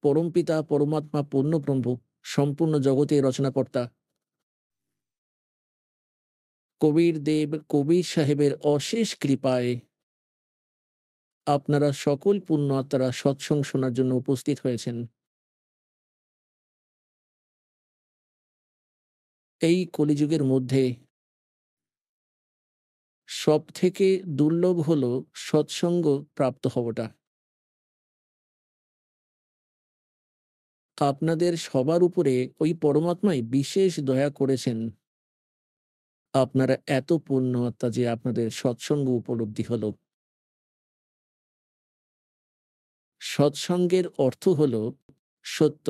পরমপিতা পরমাত্মা পূর্ণব্রহ্ম সম্পূর্ণ জগতের রচনাকর্তা কবির দেব কবির সাহেবের অশেষ কৃপায় আপনারা সকল পুণ্য আত্মারা সৎসঙ্গ শোনার জন্য উপস্থিত হয়েছেন। এই কলিযুগের মধ্যে সব থেকে দুর্লভ হল সৎসঙ্গ প্রাপ্ত হওয়াটা। আপনাদের সবার উপরে ওই পরমাত্মাই বিশেষ দয়া করেছেন। আপনারা এত পুণ্য আত্মা যে আপনাদের সৎসঙ্গ উপলব্ধি হল। সৎসঙ্গের অর্থ হল সত্য,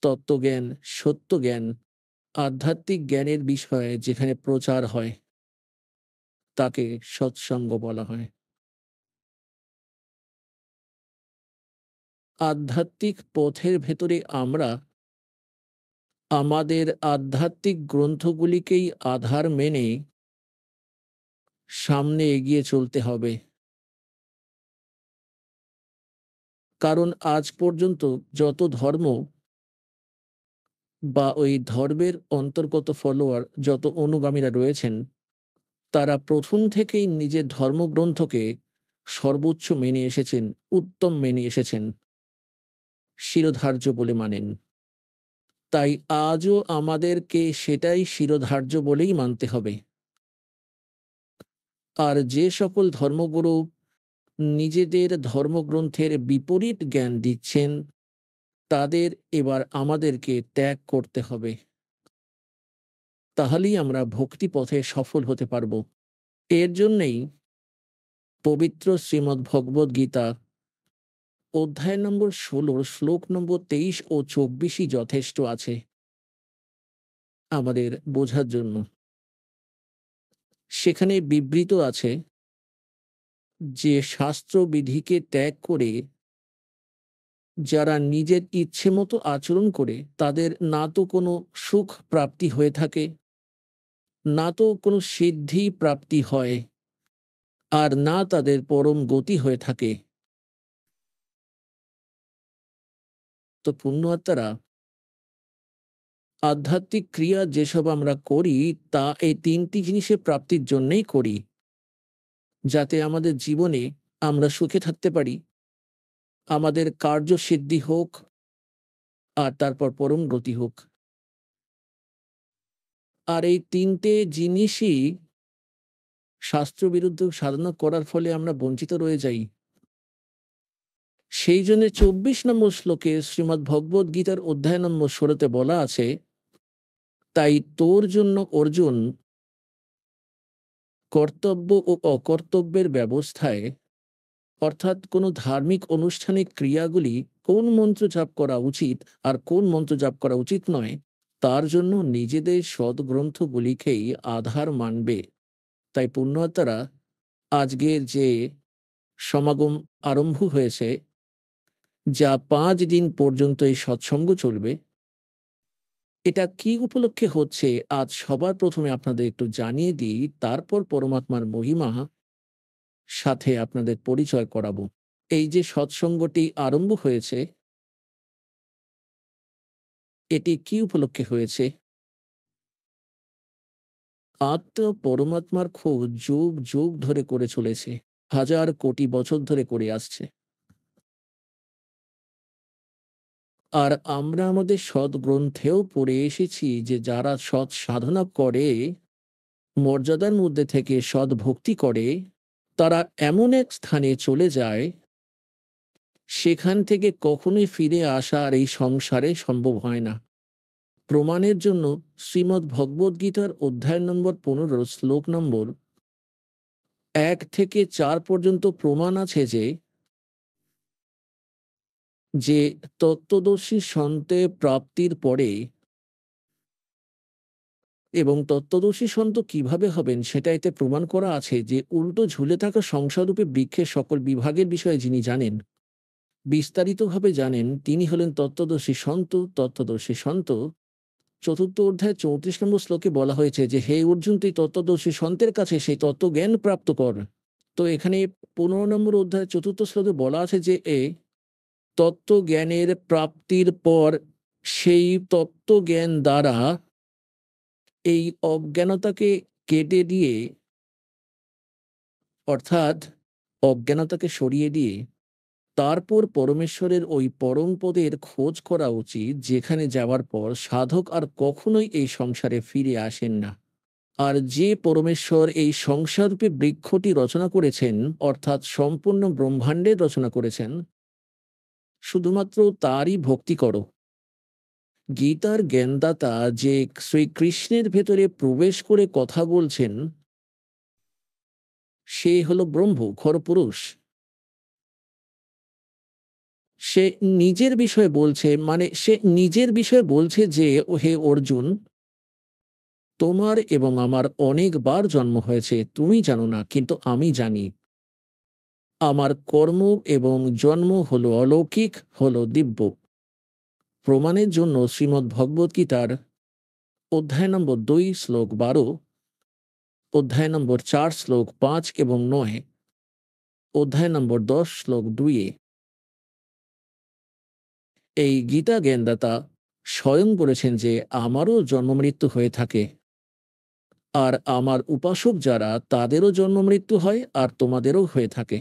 তত্ত্বজ্ঞান, সত্য জ্ঞান, আধ্যাত্মিক জ্ঞানের বিষয়ে যেখানে প্রচার হয় তাকে সৎসঙ্গ বলা হয়। আধ্যাত্মিক পথের ভেতরে আমরা আমাদের আধ্যাত্মিক গ্রন্থগুলিকেই আধার মেনে সামনে এগিয়ে চলতে হবে। কারণ আজ পর্যন্ত যত ধর্ম বা ওই ধর্মের অন্তর্গত ফলোয়ার যত অনুগামীরা রয়েছেন, তারা প্রথম থেকেই নিজের ধর্মগ্রন্থকে সর্বোচ্চ মেনে এসেছেন, উত্তম মেনে এসেছেন, শিরোধার্য বলে মানেন। তাই আজও আমাদেরকে সেটাই শিরোধার্য বলেই মানতে হবে। আর যে সকল ধর্মগুরু নিজেদের ধর্মগ্রন্থের বিপরীত জ্ঞান দিচ্ছেন, তাদের এবার আমাদেরকে ত্যাগ করতে হবে। তাহলেই আমরা ভক্তি পথে সফল হতে পারব। এর জন্যেই পবিত্র শ্রীমদ্ ভগবদ্ গীতা অধ্যায় নম্বর ১৬ শ্লোক নম্বর ২৩ ও ২৪ই যথেষ্ট আছে আমাদের বোঝার জন্য। সেখানে বিবৃত আছে যে শাস্ত্রবিধিকে ত্যাগ করে যারা নিজের ইচ্ছে মতো আচরণ করে তাদের না তো কোনো সুখ প্রাপ্তি হয়ে থাকে, না তো কোনো সিদ্ধি প্রাপ্তি হয়, আর না তাদের পরম গতি হয়ে থাকে। তো পুণ্য আত্মারা, আধ্যাত্মিক ক্রিয়া যেসব আমরা করি তা এই তিনটি জিনিসের প্রাপ্তির জন্যই করি, যাতে আমাদের জীবনে আমরা সুখে থাকতে পারি, আমাদের কার্যসিদ্ধি হোক, আর তারপর পরম গতি হোক। আর এই তিনটে জিনিসই শাস্ত্রবিরুদ্ধ সাধনা করার ফলে আমরা বঞ্চিত রয়ে যাই। সেই জন্য ২৪ নম্বর শ্লোকে শ্রীমদ্ ভগবদ্ গীতার অধ্যায় নম্বর ১৬তে বলা আছে, তাই তোর জন্য অর্জুন কর্তব্য ও অকর্তব্যের ব্যবস্থায়, অর্থাৎ কোনো ধার্মিক আনুষ্ঠানিক ক্রিয়াগুলি কোন মন্ত্র জাপ করা উচিত আর কোন মন্ত্র জাপ করা উচিত নয়, তার জন্য নিজেদের সদ্গ্রন্থগুলিকেই আধার মানবে। তাই পুণ্যাত্মারা, আজকের যে সমাগম আরম্ভ হয়েছে, যা ৫ দিন পর্যন্ত এই সৎসঙ্গ চলবে, এটা কি উপলক্ষে হচ্ছে আজ সবার প্রথমে আপনাদের একটু জানিয়ে দিই, তারপর পরমাত্মার মহিমা সাথে আপনাদের পরিচয় করাবো। এই যে সৎসঙ্গটি আরম্ভ হয়েছে, এটি কি উপলক্ষে হয়েছে? আত্মা পরমাত্মার খোঁজ যুগ যুগ ধরে করে চলেছে, হাজার কোটি বছর ধরে করে আসছে। আর আমরা আমাদের সদ্গ্রন্থেও পড়ে এসেছি যে যারা সৎ সাধনা করে, মর্যাদার মধ্যে থেকে সৎ ভক্তি করে, তারা এমন এক স্থানে চলে যায়, সেখান থেকে কখনোই ফিরে আসা আর এই সংসারে সম্ভব হয় না। প্রমাণের জন্য শ্রীমদ্ ভগবদ্ গীতার অধ্যায় নম্বর ১৫ শ্লোক নম্বর ১ থেকে ৪ পর্যন্ত প্রমাণ আছে যে তত্ত্বদর্শী সন্তে প্রাপ্তির পরে, এবং তত্ত্বদর্শী সন্ত কিভাবে হবেন সেটা এতে প্রমাণ করা আছে যে উল্টো ঝুলে থাকা সংসাররূপী বৃক্ষের সকল বিভাগের বিষয়ে যিনি জানেন, বিস্তারিতভাবে জানেন, তিনি হলেন তত্ত্বদর্শী সন্ত। তত্ত্বদর্শী সন্ত ৪র্থ অধ্যায় ৩৪ নম্বর শ্লোকে বলা হয়েছে যে, হে অর্জুন, তুই তত্ত্বদর্শী সন্তের কাছে সেই তত্ত্বজ্ঞান প্রাপ্ত কর। তো এখানে ১৫ নম্বর অধ্যায় ৪র্থ শ্লোকে বলা আছে যে তত্ত্বজ্ঞানের প্রাপ্তির পর সেই তত্ত্বজ্ঞান দ্বারা এই অজ্ঞানতাকে কেটে দিয়ে, অর্থাৎ অজ্ঞানতাকে সরিয়ে দিয়ে তারপর পরমেশ্বরের ওই পরম পদের খোঁজ করা উচিত, যেখানে যাওয়ার পর সাধক আর কখনোই এই সংসারে ফিরে আসেন না। আর যে পরমেশ্বর এই সংসাররূপী বৃক্ষটি রচনা করেছেন, অর্থাৎ সম্পূর্ণ ব্রহ্মাণ্ডের রচনা করেছেন, শুধুমাত্র তারই ভক্তি করো। গীতার জ্ঞানদাতা যে শ্রীকৃষ্ণের ভেতরে প্রবেশ করে কথা বলছেন, সে হলো ব্রহ্ম খরপুরুষ। সে নিজের বিষয়ে বলছে, মানে সে নিজের বিষয়ে বলছে যে, হে অর্জুন, তোমার এবং আমার অনেকবার জন্ম হয়েছে, তুমি জানো না, কিন্তু আমি জানি। আমার কর্ম এবং জন্ম হলো অলৌকিক, হলো দিব্য। প্রমাণের জন্য শ্রীমদ্ ভগবত গীতার অধ্যায় নম্বর 2 শ্লোক 12, অধ্যায় নম্বর 4 শ্লোক 5 এবং 9, অধ্যায় নম্বর 10 শ্লোক 2-এ এই গীতা জ্ঞানদাতা স্বয়ং বলেছেন যে আমারও জন্ম মৃত্যু হয়ে থাকে, আর আমার উপাসক যারা, তাদেরও জন্ম মৃত্যু হয়, আর তোমাদেরও হয়ে থাকে।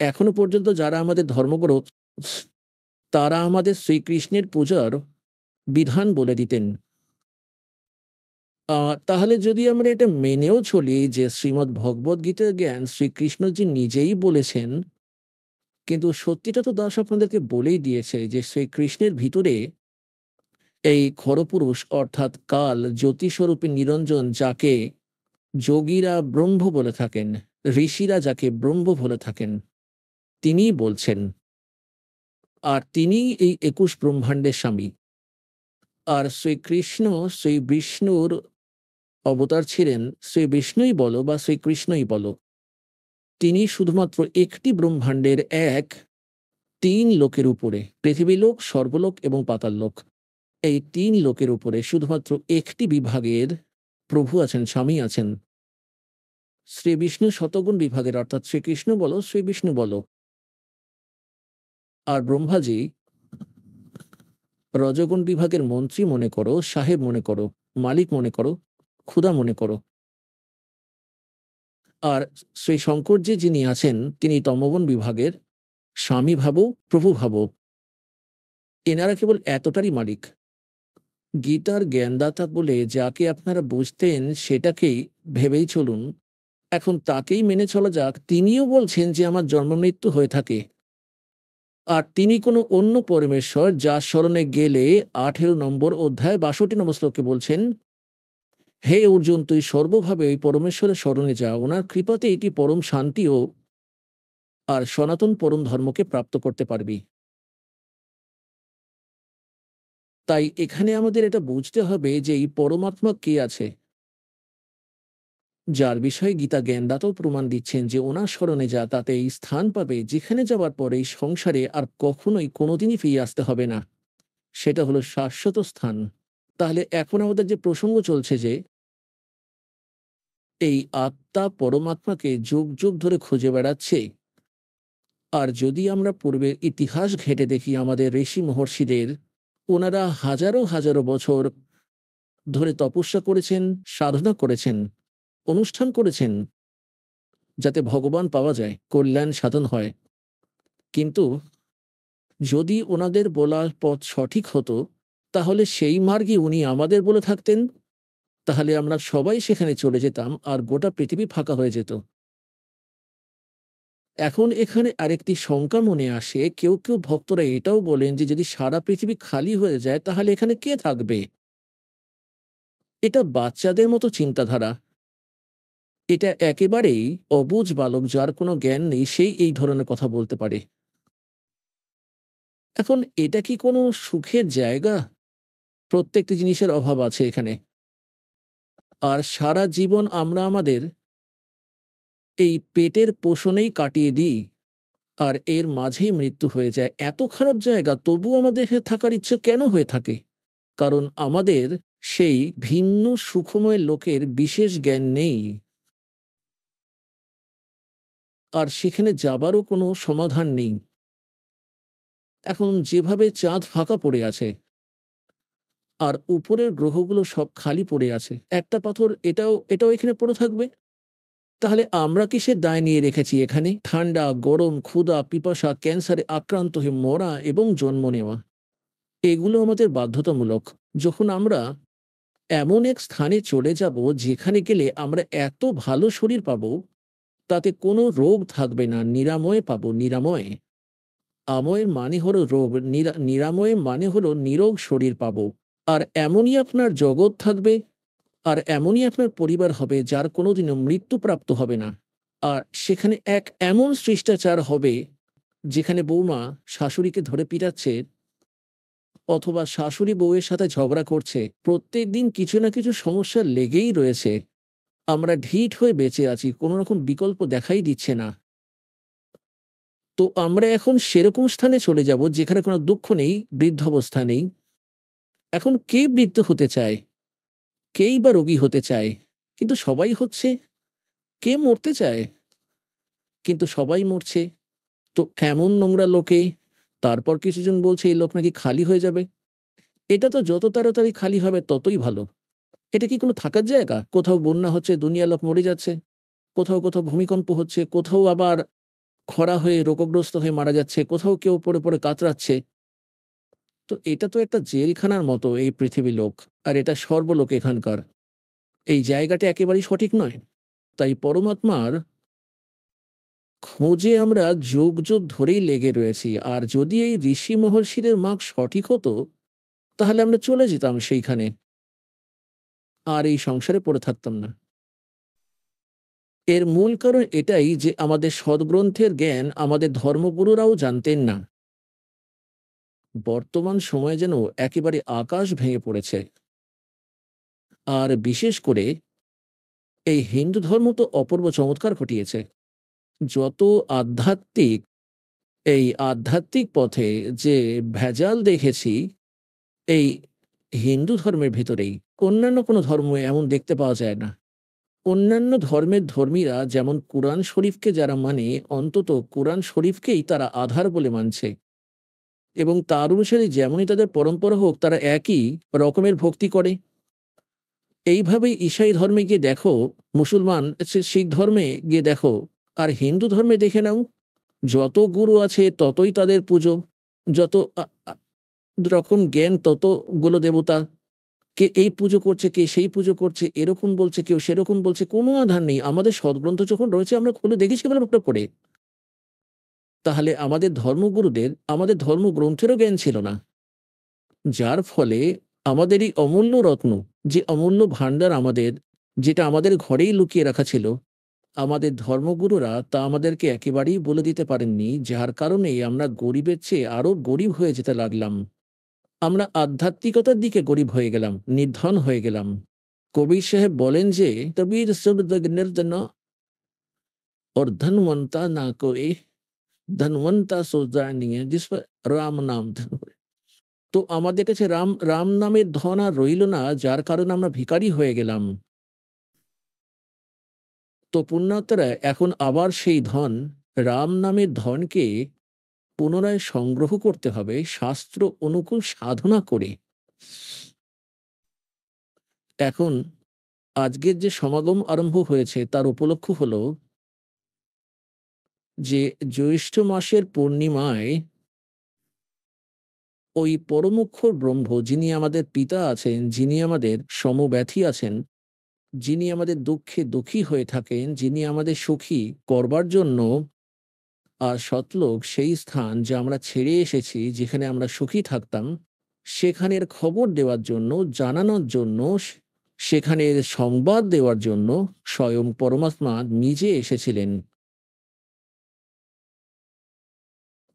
এখনো পর্যন্ত যারা আমাদের ধর্মগুরু, তারা আমাদের শ্রীকৃষ্ণের পূজার বিধান বলে দিতেন। তাহলে যদি আমরা এটা মেনেও চলি যে শ্রীমদ্ ভগবদ গীতার জ্ঞান শ্রীকৃষ্ণজি নিজেই বলেছেন, কিন্তু সত্যিটা তো দাস আপনাদেরকে বলেই দিয়েছে যে শ্রীকৃষ্ণের ভিতরে এই খরপুরুষ, অর্থাৎ কাল জ্যোতিস্বরূপী নিরঞ্জন, যাকে যোগীরা ব্রহ্ম বলে থাকেন, ঋষিরা যাকে ব্রহ্ম বলে থাকেন, তিনিই বলছেন। আর তিনিই এই 21 ব্রহ্মাণ্ডের স্বামী। আর শ্রীকৃষ্ণ শ্রী বিষ্ণুর অবতার ছিলেন। শ্রী বিষ্ণুই বলো বা শ্রীকৃষ্ণই বলো, তিনি শুধুমাত্র একটি ব্রহ্মাণ্ডের 3 লোকের উপরে, পৃথিবী লোক, স্বর্গলোক এবং পাতাল লোক, এই 3 লোকের উপরে শুধুমাত্র একটি বিভাগের প্রভু আছেন, স্বামী আছেন। শ্রী বিষ্ণু শতগুণ বিভাগের, অর্থাৎ শ্রীকৃষ্ণ বলো, শ্রী বিষ্ণু বলো। আর ব্রহ্মাজি রজগুণ বিভাগের মন্ত্রী মনে করো, সাহেব মনে করো, মালিক মনে করো, ক্ষুধা মনে করো। আর শ্রী শঙ্করজি যিনি আছেন, তিনি তমগুণ বিভাগের স্বামী ভাবো, প্রভু ভাবো। এনারা কেবল এতটারই মালিক। গীতার জ্ঞানদাতা বলে যাকে আপনারা বুঝতেন, সেটাকেই ভেবেই চলুন। এখন তাকেই মেনে চলা যাক। তিনিও বলছেন যে আমার জন্ম মৃত্যু হয়ে থাকে। আর তিনি কোনো অন্য পরমেশ্বর, যার স্মরণে গেলে 18 নম্বর অধ্যায় 62 নম্বর শ্লোকে বলছেন, হে অর্জুন, তুই সর্বভাবে ওই পরমেশ্বরের স্মরণে যা, ওনার কৃপাতে এটি পরম শান্তি ও আর সনাতন পরম ধর্মকে প্রাপ্ত করতে পারবি। তাই এখানে আমাদের এটা বুঝতে হবে যে এই পরমাত্মা কে আছে, যার বিষয়ে গীতা জ্ঞানদাতাও প্রমাণ দিচ্ছেন যে ওনার স্মরণে যা, তাতে এই স্থান পাবে, যেখানে যাওয়ার পর এই সংসারে আর কখনোই কোনোদিনই ফিরে আসতে হবে না। সেটা হলো শাশ্বত স্থান। তাহলে এখন আমাদের যে প্রসঙ্গ চলছে যে এই আত্মা পরমাত্মাকে যুগ যুগ ধরে খুঁজে বেড়াচ্ছে। আর যদি আমরা পূর্বের ইতিহাস ঘেঁটে দেখি আমাদের ঋষি মহর্ষিদের, ওনারা হাজারো হাজারো বছর ধরে তপস্যা করেছেন, সাধনা করেছেন, অনুষ্ঠান করেছেন, যাতে ভগবান পাওয়া যায়, কল্যাণ সাধন হয়। কিন্তু যদি ওনাদের বলা পথ সঠিক হতো, তাহলে সেই মার্গে উনি আমাদের বলে থাকতেন, তাহলে আমরা সবাই সেখানে চলে যেতাম, আর গোটা পৃথিবী ফাঁকা হয়ে যেত। এখন এখানে আরেকটি শঙ্কা মনে আসে। কেউ কেউ ভক্তরা এটাও বলেন যে যদি সারা পৃথিবী খালি হয়ে যায়, তাহলে এখানে কে থাকবে? এটা বাচ্চাদের মতো চিন্তাধারা। এটা একেবারেই অবুঝ বালক, যার কোনো জ্ঞান নেই, সেই এই ধরনের কথা বলতে পারে। এখন এটা কি কোনো সুখের জায়গা? প্রত্যেকটি জিনিসের অভাব আছে এখানে। আর সারা জীবন আমরা আমাদের এই পেটের পোষণেই কাটিয়ে দিই, আর এর মাঝেই মৃত্যু হয়ে যায়। এত খারাপ জায়গা, তবু আমাদের এখানে থাকার ইচ্ছে কেন হয়ে থাকে? কারণ আমাদের সেই ভিন্ন সুখময় লোকের বিশেষ জ্ঞান নেই, আর সেখানে যাবারও কোনো সমাধান নেই। এখন যেভাবে চাঁদ ফাঁকা পড়ে আছে আর উপরের গ্রহগুলো সব খালি পড়ে আছে, একটা পাথর এটাও এটাও এখানে পড়ে থাকবে। তাহলে আমরা কিসের দায় নিয়ে রেখেছি এখানে? ঠান্ডা, গরম, ক্ষুধা, পিপাসা, ক্যান্সারে আক্রান্ত হয়ে মরা এবং জন্ম নেওয়া, এগুলো আমাদের বাধ্যতামূলক। যখন আমরা এমন এক স্থানে চলে যাব যেখানে গেলে আমরা এত ভালো শরীর পাবো, তাতে কোনো রোগ থাকবে না, নিরাময় পাবো, নিরাময়। আময়ের মানে হলো রোগ, নিরাময় মানে হলো নিরোগ শরীর পাবো। আর এমনই আপনার জগৎ থাকবে, আর এমনই আপনার পরিবার হবে যার কোনোদিনও মৃত্যুপ্রাপ্ত হবে না। আর সেখানে এক এমন শিষ্টাচার হবে যেখানে বৌমা শাশুড়িকে ধরে পিটাচ্ছে অথবা শাশুড়ি বউয়ের সাথে ঝগড়া করছে। প্রত্যেকদিন কিছু না কিছু সমস্যা লেগেই রয়েছে। আমরা ঢিঠ হয়ে বেঁচে আছি, কোনো রকম বিকল্প দেখাই দিচ্ছে না। তো আমরা এখন সেরকম স্থানে চলে যাব যেখানে কোনো দুঃখ নেই, বৃদ্ধাবস্থা নেই। এখন কে বৃদ্ধ হতে চায়? কেই বা রোগী হতে চায়? কিন্তু সবাই হচ্ছে। কে মরতে চায়? কিন্তু সবাই মরছে। তো কেমন নোংরা লোকে! তারপর কিছুজন বলছে এই লোক নাকি খালি হয়ে যাবে। এটা তো যত তাড়াতাড়ি খালি হবে ততই ভালো। এটা কি কোনো থাকার জায়গা? কোথাও বন্যা হচ্ছে, দুনিয়ার লোক মরে যাচ্ছে। কোথাও, কোথাও ভূমিকম্প হচ্ছে, কোথাও আবার খরা হয়ে রোগগ্রস্ত হয়ে মারা যাচ্ছে, কোথাও কেউ পড়ে, পড়ে কাতরাচ্ছে। তো এটা তো একটা জেলখানার মতো এই পৃথিবী লোক। আর এটা সর্বলোক এখানকার। এই জায়গাটা একেবারেই সঠিক নয়। তাই পরমাত্মার খোঁজে আমরা যুগ, যুগ ধরেই লেগে রয়েছি। আর যদি এই ঋষি মহর্ষিদের মার্গ সঠিক হতো, তাহলে আমরা চলে যেতাম সেইখানে। আর এই সংসারে পড়ে থাকতাম না। এর মূল কারণ এটাই যে আমাদের সদ্গ্রন্থের জ্ঞান আমাদের ধর্মগুরুরাও জানতেন না। বর্তমান সময়ে যেন একেবারে আকাশ ভেঙে পড়েছে। আর বিশেষ করে এই হিন্দু ধর্ম তো অপূর্ব চমৎকার ঘটিয়েছে। যত আধ্যাত্মিক এই আধ্যাত্মিক পথে যে ভেজাল দেখেছি এই হিন্দু ধর্মের ভেতরেই, অন্যান্য কোনো ধর্ম এমন দেখতে পাওয়া যায় না। অন্যান্য ধর্মের ধর্মীরা যেমন কুরআন শরীফকে যারা মানে, অন্তত কুরআন শরীফকেই তারা আধার বলে মানছে এবং তার অনুসারে যেমনই তাদের পরম্পরা হোক তারা একই রকমের ভক্তি করে। এইভাবেই ঈসাই ধর্মে গিয়ে দেখো, মুসলমান শিখ ধর্মে গিয়ে দেখো, আর হিন্দু ধর্মে দেখে নাও, যত গুরু আছে ততই তাদের পুজো, যত রকম জ্ঞান ততগুলো দেবতা। কে এই পুজো করছে, কে সেই পুজো করছে, এরকম বলছে, কেউ সেরকম বলছে, কোনো আধার নেই। আমাদের সদগ্রন্থ যখন রয়েছে আমরা খুলে দেখেছি ব্যাপারটা পড়ে। তাহলে আমাদের ধর্মগুরুদের আমাদের ধর্মগ্রন্থেরও জ্ঞান ছিল না। যার ফলে আমাদের এই অমূল্য রত্ন, যে অমূল্য ভাণ্ডার আমাদের, যেটা আমাদের ঘরেই লুকিয়ে রাখা ছিল, আমাদের ধর্মগুরুরা তা আমাদেরকে একেবারেই বলে দিতে পারেননি। যার কারণেই আমরা গরিবের চেয়ে আরো গরিব হয়ে যেতে লাগলাম। আমরা আধ্যাত্মিকতার দিকে গরিব হয়ে গেলাম, নির্ধন হয়ে গেলাম। কবির সাহেব বলেন যে তবির সুরদগ নির্ধন और धनवंता ना कोई धनवंता सो जानिए जिस पर রাম নাম ধন। তো আমাদের কাছে রাম রাম নামের ধন আর রইল না, যার কারণে আমরা ভিখারি হয়ে গেলাম। তো পুণ্যাত্মারা এখন আবার সেই ধন, রাম নামের ধনকে পুনরায় সংগ্রহ করতে হবে শাস্ত্র অনুকূল সাধনা করে। এখন আজকের যে সমাগম আরম্ভ হয়েছে তার উপলক্ষ হলো যে জ্যৈষ্ঠ মাসের পূর্ণিমায় ওই পরমক্ষর ব্রহ্ম, যিনি আমাদের পিতা আছেন, যিনি আমাদের সমব্যথী আছেন, যিনি আমাদের দুঃখে দুঃখী হয়ে থাকেন, যিনি আমাদের সুখী করবার জন্য আর সতলোক সেই স্থান যা আমরা ছেড়ে এসেছি, যেখানে আমরা সুখী থাকতাম, সেখানের খবর দেওয়ার জন্য, জানানোর জন্য, সেখানের সংবাদ দেওয়ার জন্য স্বয়ং পরমাত্মা নিজে এসেছিলেন।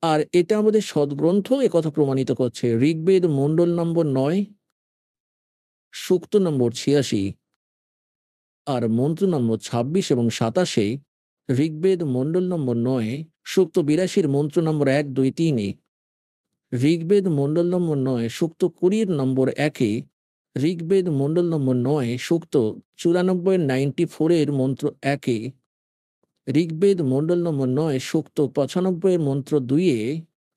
আর এটা আমাদের সদগ্রন্থ একথা প্রমাণিত করছে। ঋগ্বেদ মণ্ডল নম্বর ৯, সূক্ত নম্বর ৮৬ আর মন্ত্র নম্বর ২৬ এবং ২৭। ঋগ্বেদ মণ্ডল নম্বর ৯, সূক্ত ৮২ মন্ত্র নম্বর ১, ২, ৩। ঋগ্বেদ মণ্ডল নম্বর ৯, সূক্ত ২০ নম্বর ১-এ। ঋগ্বেদ মণ্ডল নম্বর ৯, সূক্ত ৯৪ 94 মন্ত্র ১-এ। ঋগ্বেদ মণ্ডল নম্বর ৯, সূক্ত ৯৫ মন্ত্র ২-এ।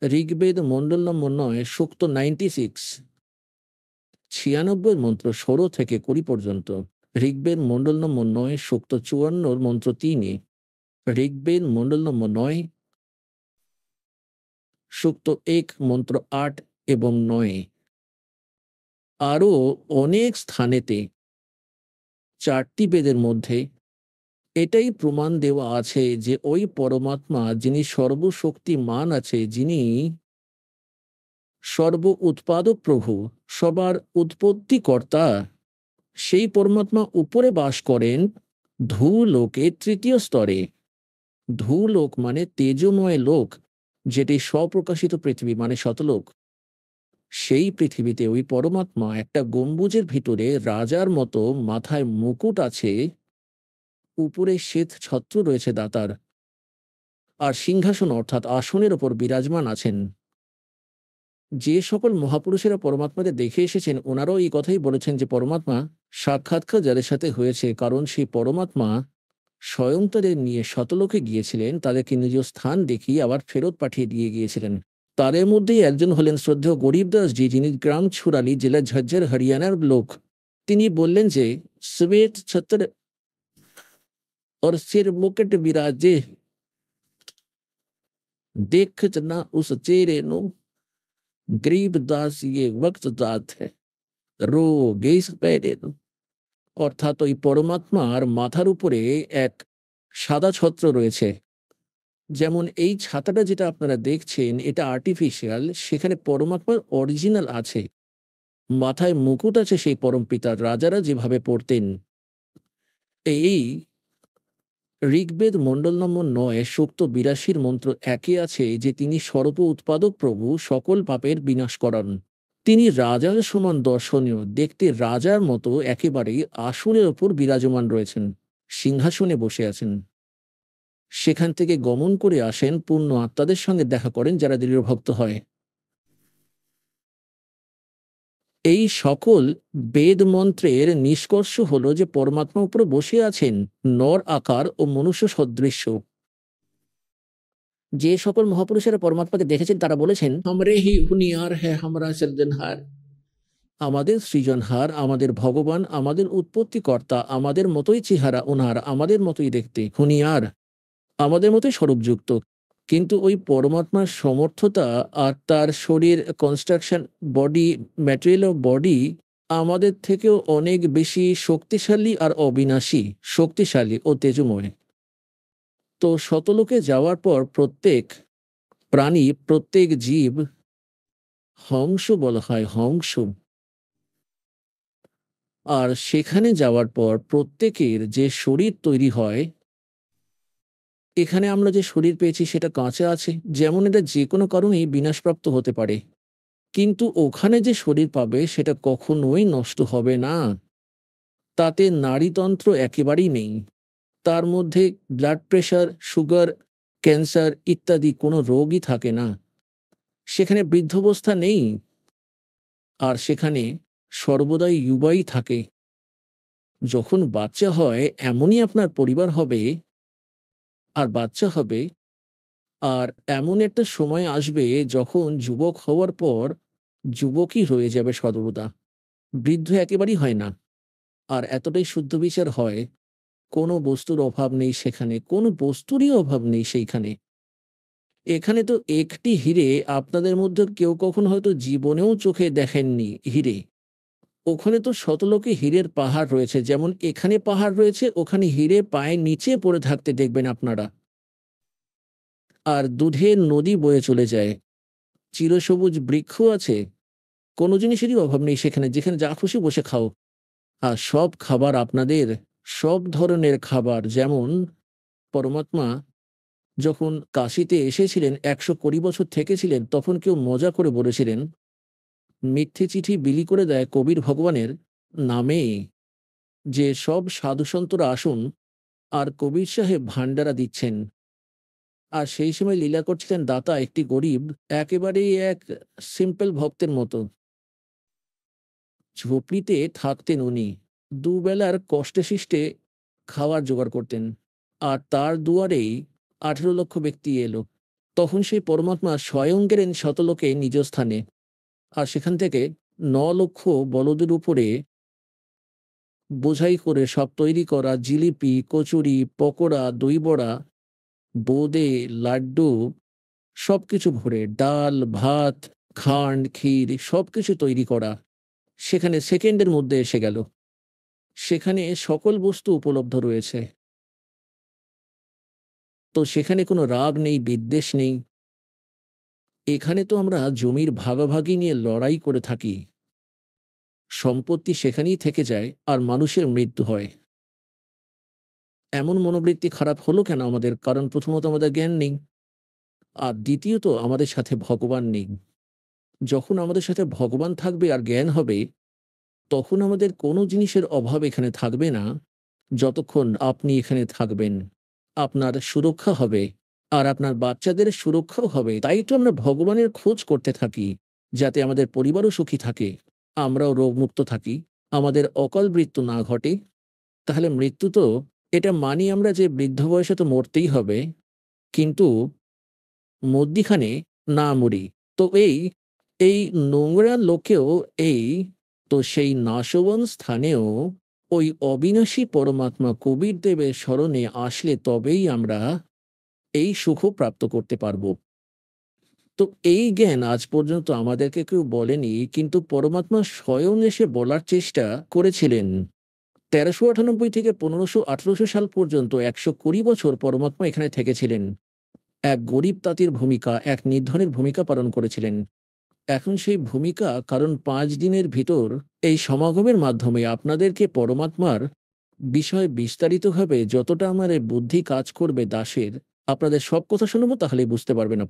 ঋগ্বেদ মণ্ডল নম্বর 9 সূক্ত 96, 96 মন্ত্র 16 থেকে 20 পর্যন্ত। ঋগ্বেদ মণ্ডল নম্বর 9 সূক্ত 54 মন্ত্র 3, ঋগ্বেদ মণ্ডল নম্বর 9 সূক্ত 1 মন্ত্র 8 এবং 9। আরও অনেক স্থানেতে 4টি বেদের মধ্যে এটাই প্রমাণ দেওয়া আছে যে ওই পরমাত্মা যিনি সর্বশক্তিমান আছে, যিনি সর্ব উৎপাদক প্রভু, সবার উৎপত্তিকর্তা, সেই পরমাত্মা উপরে বাস করেন ধূলোকে 3য় স্তরে। ধূলোক মানে তেজময় লোক, যেটি স্বপ্রকাশিত পৃথিবী মানে শতলোক। সেই পৃথিবীতে ওই পরমাত্মা একটা গম্বুজের ভিতরে রাজার মতো মাথায় মুকুট আছে, উপরে শ্বেত ছত্র রয়েছে দাতার, আর সিংহাসন অর্থাৎ আসনের ওপর বিরাজমান আছেন। যে সকল মহাপুরুষেরা পরমাত্মাকে দেখে এসেছেন ওনারাও এই কথাই বলেছেন যে পরমাত্মা সাক্ষাৎকার যাদের সাথে হয়েছে, কারণ সেই পরমাত্মা স্বয়ং তাদের নিয়ে শতলোকে গিয়েছিলেন, তাদেরকে নিজ স্থান দেখিয়ে আবার ফেরত পাঠিয়ে দিয়ে গিয়েছিলেন। তাদের মধ্যেই একজন হলেন শ্রদ্ধেয় গরিবদাসজি, যিনি গ্রাম ছুরালি, জেলা ঝজ্জর, হরিয়ানার লোক। তিনি বললেন যে শ্বেত ছত্র और सिर मुकुट विराजे, देख जना उस चेहरे नु, গরিবদাস ये वक्त जात है, रो গেস পেরে। অর্থাৎ ওই পরমাত্মার মাথার উপরে এক সাদা ছত্র রয়েছে। যেমন এই ছাতাটা যেটা আপনারা দেখছেন এটা আর্টিফিশিয়াল, সেখানে পরমাত্মার অরিজিনাল আছে। মাথায় মুকুট আছে সেই পরমপিতার, রাজারা যেভাবে পড়তেন। এই ঋগ্বেদ মণ্ডল নম্বর 9 সূক্ত 82 মন্ত্র 1 আছে যে তিনি সর্ব উৎপাদক প্রভু, সকল পাপের বিনাশ করান। তিনি রাজার সমান দর্শনীয়, দেখতে রাজার মতো একেবারেই আসনের ওপর বিরাজমান রয়েছেন, সিংহাসনে বসে আছেন। সেখান থেকে গমন করে আসেন, পূর্ণ আত্মাদের সঙ্গে দেখা করেন যারা দৃঢ় ভক্ত হয়। এই সকল বেদ মন্ত্রের নিষ্কর্ষ হলো যে পরমাত্মা উপরে বসে আছেন নর আকার ও মনুষ্য সদৃশ্য। যে সকল মহাপুরুষেরা পরমাত্মাকে দেখেছেন তারা বলেছেন, हमरे ही हुनियार है हमरा सृजनहार, আমাদের সৃজনহার, আমাদের ভগবান, আমাদের উৎপত্তিকর্তা, আমাদের মতোই চেহারা ওনার, আমাদের মতোই দেখতে, হুনিয়ার, আমাদের মতোই স্বরূপযুক্ত। কিন্তু ওই পরমাত্মার সমর্থতা আর তার শরীর construction, body, material of body আমাদের থেকেও অনেক বেশি শক্তিশালী আর অবিনাশী, শক্তিশালী ও তেজময়। তো শতলোকে যাওয়ার পর প্রত্যেক প্রাণী, প্রত্যেক জীব হংস বলা হয়, হংস। আর সেখানে যাওয়ার পর প্রত্যেকের যে শরীর তৈরি হয়, এখানে আমরা যে শরীর পেয়েছি সেটা কাঁচা আছে, যেমন এটা যে কোনো কারণেই বিনাশপ্রাপ্ত হতে পারে। কিন্তু ওখানে যে শরীর পাবে সেটা কখনোই নষ্ট হবে না। তাতে নাড়িতন্ত্র একেবারেই নেই, তার মধ্যে ব্লাড প্রেশার, সুগার, ক্যান্সার ইত্যাদি কোনো রোগই থাকে না। সেখানে বৃদ্ধাবস্থা নেই, আর সেখানে সর্বদাই যুবাই থাকে। যখন বাচ্চা হয় এমনই আপনার পরিবার হবে, আর বাচ্চা হবে, আর এমন একটা সময় আসবে যখন যুবক হওয়ার পর যুবকই রয়ে যাবে সর্বদা, বৃদ্ধ একেবারেই হয় না। আর এতটাই শুদ্ধ বিচার হয়, কোনো বস্তুর অভাব নেই সেখানে, কোনো বস্তুরই অভাব নেই সেইখানে। এখানে তো একটি হিরে আপনাদের মধ্যে কেউ কখনো হয়তো জীবনেও চোখে দেখেননি হিরে। ওখানে তো শতলোকে হীরের পাহাড় রয়েছে, যেমন এখানে পাহাড় রয়েছে, ওখানে হিরে পায়ের নিচে পড়ে থাকতে দেখবেন আপনারা। আর দুধের নদী বয়ে চলে যায়, চিরসবুজ বৃক্ষ আছে, কোনো জিনিসেরই অভাব নেই সেখানে, যেখানে যা খুশি বসে খাও। আর সব খাবার আপনাদের, সব ধরনের খাবার। যেমন পরমাত্মা যখন কাশীতে এসেছিলেন, 120 বছর থেকেছিলেন, তখন কেউ মজা করে বলেছিলেন মিথ্যে চিঠি বিলি করে দেয় কবির ভগবানের নামে, যে সব সাধুসন্তরা আসুন, আর কবির সাহেব ভান্ডারা দিচ্ছেন। আর সেই সময় লীলা করছিলেন দাতা, একটি গরিব, একেবারেই এক সিম্পল ভক্তের মতো। ঝুপড়িতে থাকতেন উনি, দুবেলার কষ্টে শিষ্টে খাওয়ার জোগাড় করতেন। আর তার দুয়ারেই 18 লক্ষ ব্যক্তি এলো। তখন সেই পরমাত্মা স্বয়ং গেলেন শতলোকে নিজ স্থানে। আর সেখান থেকে ৯,০০,০০০ বলদের উপরে বোঝাই করে সব তৈরি করা জিলিপি, কচুরি, পকোড়া, দই বড়া, বোঁদে, লাড্ডু সবকিছু ভরে ডাল, ভাত, খান্ড, ক্ষীর সবকিছু তৈরি করা সেখানে সেকেন্ডের মধ্যে এসে গেল। সেখানে সকল বস্তু উপলব্ধ রয়েছে। তো সেখানে কোনো রাগ নেই, বিদ্বেষ নেই। এখানে তো আমরা জমির ভাগাভাগি নিয়ে লড়াই করে থাকি। সম্পত্তি সেখানেই থেকে যায় আর মানুষের মৃত্যু হয়। এমন মনোবৃত্তি খারাপ হলো কেন আমাদের? কারণ প্রথমত আমাদের জ্ঞান নেই। আর দ্বিতীয়ত আমাদের সাথে ভগবান নেই। যখন আমাদের সাথে ভগবান থাকবে আর জ্ঞান হবে, তখন আমাদের কোনো জিনিসের অভাব এখানে থাকবে না। যতক্ষণ আপনি এখানে থাকবেন, আপনার সুরক্ষা হবে আর আপনার বাচ্চাদের সুরক্ষাও হবে। তাই তো আমরা ভগবানের খোঁজ করতে থাকি, যাতে আমাদের পরিবারও সুখী থাকে, আমরাও রোগমুক্ত থাকি, আমাদের অকাল মৃত্যু না ঘটে। তাহলে মৃত্যু তো এটা মানি আমরা যে বৃদ্ধ বয়সে তো মরতেই হবে, কিন্তু মধ্যিখানে না মরি। তো এই নোংরা লোকেও এই তো সেই নাশবন স্থানেও ওই অবিনাশী পরমাত্মা কবির দেবের স্মরণে আসলে তবেই আমরা এই সুখ প্রাপ্ত করতে পারব। তো এই জ্ঞান আজ পর্যন্ত আমাদেরকে কেউ বলেনি, কিন্তু পরমাত্মা স্বয়ং এসে বলার চেষ্টা করেছিলেন। ১৩৯৮ থেকে ১৫১৮ সাল পর্যন্ত ১২০ বছর পরমাত্মা এখানে থেকেছিলেন। এক গরিব তাঁতির ভূমিকা, এক নির্ধনের ভূমিকা পালন করেছিলেন। এখন সেই ভূমিকা, কারণ ৫ দিনের ভিতর এই সমাগমের মাধ্যমে আপনাদেরকে পরমাত্মার বিষয়ে বিস্তারিতভাবে যতটা আমার এই বুদ্ধি কাজ করবে দাসের, আপনাদের সব কথা শুনবো তাহলেই বুঝতে পারবেন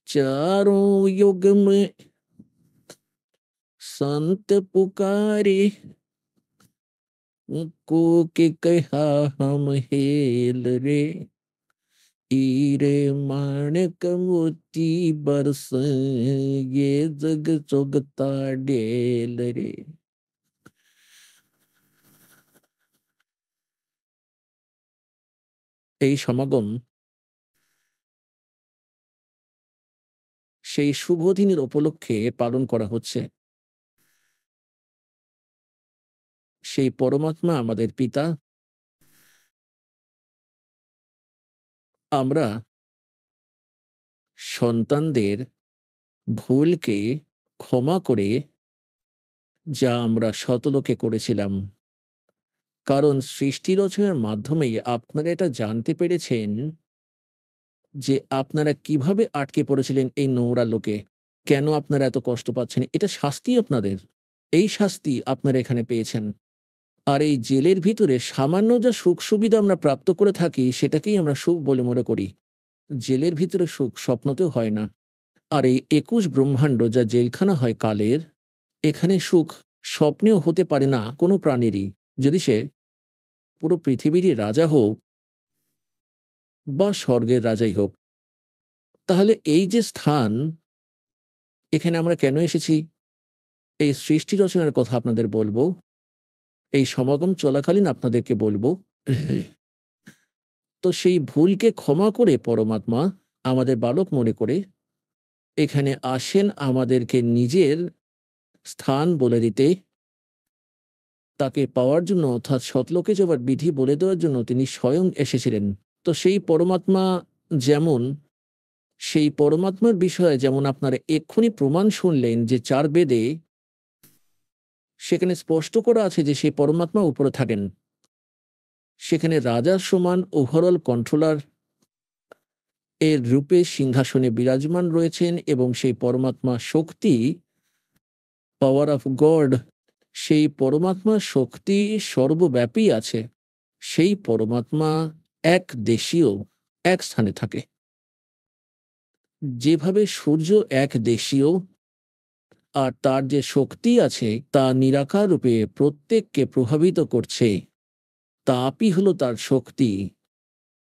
चारों युग में संत पुकारे को के कहा हम हेल रे हीरे माणिक मोती बरस ये जग चुगता ढेल रे। এই সমাগম সেই শুভ দিনের উপলক্ষে পালন করা হচ্ছে। সেই পরমাত্মা আমাদের পিতা। আমরা সন্তানদের ভুলকে ক্ষমা করে যা আমরা শতলোকে করেছিলাম। কারণ সৃষ্টি রচনার মাধ্যমেই আপনারা এটা জানতে পেরেছেন যে আপনারা কিভাবে আটকে পড়েছিলেন এই নোংরা লোকে। কেন আপনারা এত কষ্ট পাচ্ছেন? এটা শাস্তি আপনাদের। এই শাস্তি আপনারা এখানে পেয়েছেন। আর এই জেলের ভিতরে সামান্য যা সুখ-সুবিধা আমরা প্রাপ্ত করে থাকি সেটাকেই আমরা সুখ বলে মনে করি। জেলের ভিতরে সুখ স্বপ্নতেও হয় না। আর এই ২১ ব্রহ্মাণ্ড যা জেলখানা হয় কালের, এখানে সুখ স্বপ্নেও হতে পারে না কোনো প্রাণীরই। যদি সে পুরো পৃথিবীরই রাজা হোক বা স্বর্গের রাজাই হোক। তাহলে এই যে স্থান, এখানে আমরা কেন এসেছি? এই সৃষ্টি রচনার কথা আপনাদের বলবো। এই সমাগম চলাকালীন আপনাদেরকে বলবো। তো সেই ভুলকে ক্ষমা করে পরমাত্মা আমাদের বালক মনে করে এখানে আসেন আমাদেরকে নিজের স্থান বলে দিতে, তাকে পাওয়ার জন্য অর্থাৎ সতলোকে যাবার বিধি বলে দেওয়ার জন্য তিনি স্বয়ং এসেছিলেন। তো সেই পরমাত্মা যেমন, সেই পরমাত্মার বিষয়ে যেমন আপনারা এক্ষুনি প্রমাণ শুনলেন যে ৪ বেদে সেখানে স্পষ্ট করা আছে যে সেই পরমাত্মা উপরে থাকেন। সেখানে রাজার সমান ওভারঅল কন্ট্রোলার এর রূপে সিংহাসনে বিরাজমান রয়েছেন এবং সেই পরমাত্মা শক্তি, পাওয়ার অফ গড, সেই পরমাত্মা শক্তি সর্বব্যাপী আছে। সেই পরমাত্মা এক দেশীয়, এক স্থানে থাকে। যেভাবে সূর্য এক দেশীয় আর তার যে শক্তি আছে তা নিরাকার রূপে প্রত্যেককে প্রভাবিত করছে, তাপই হলো তার শক্তি।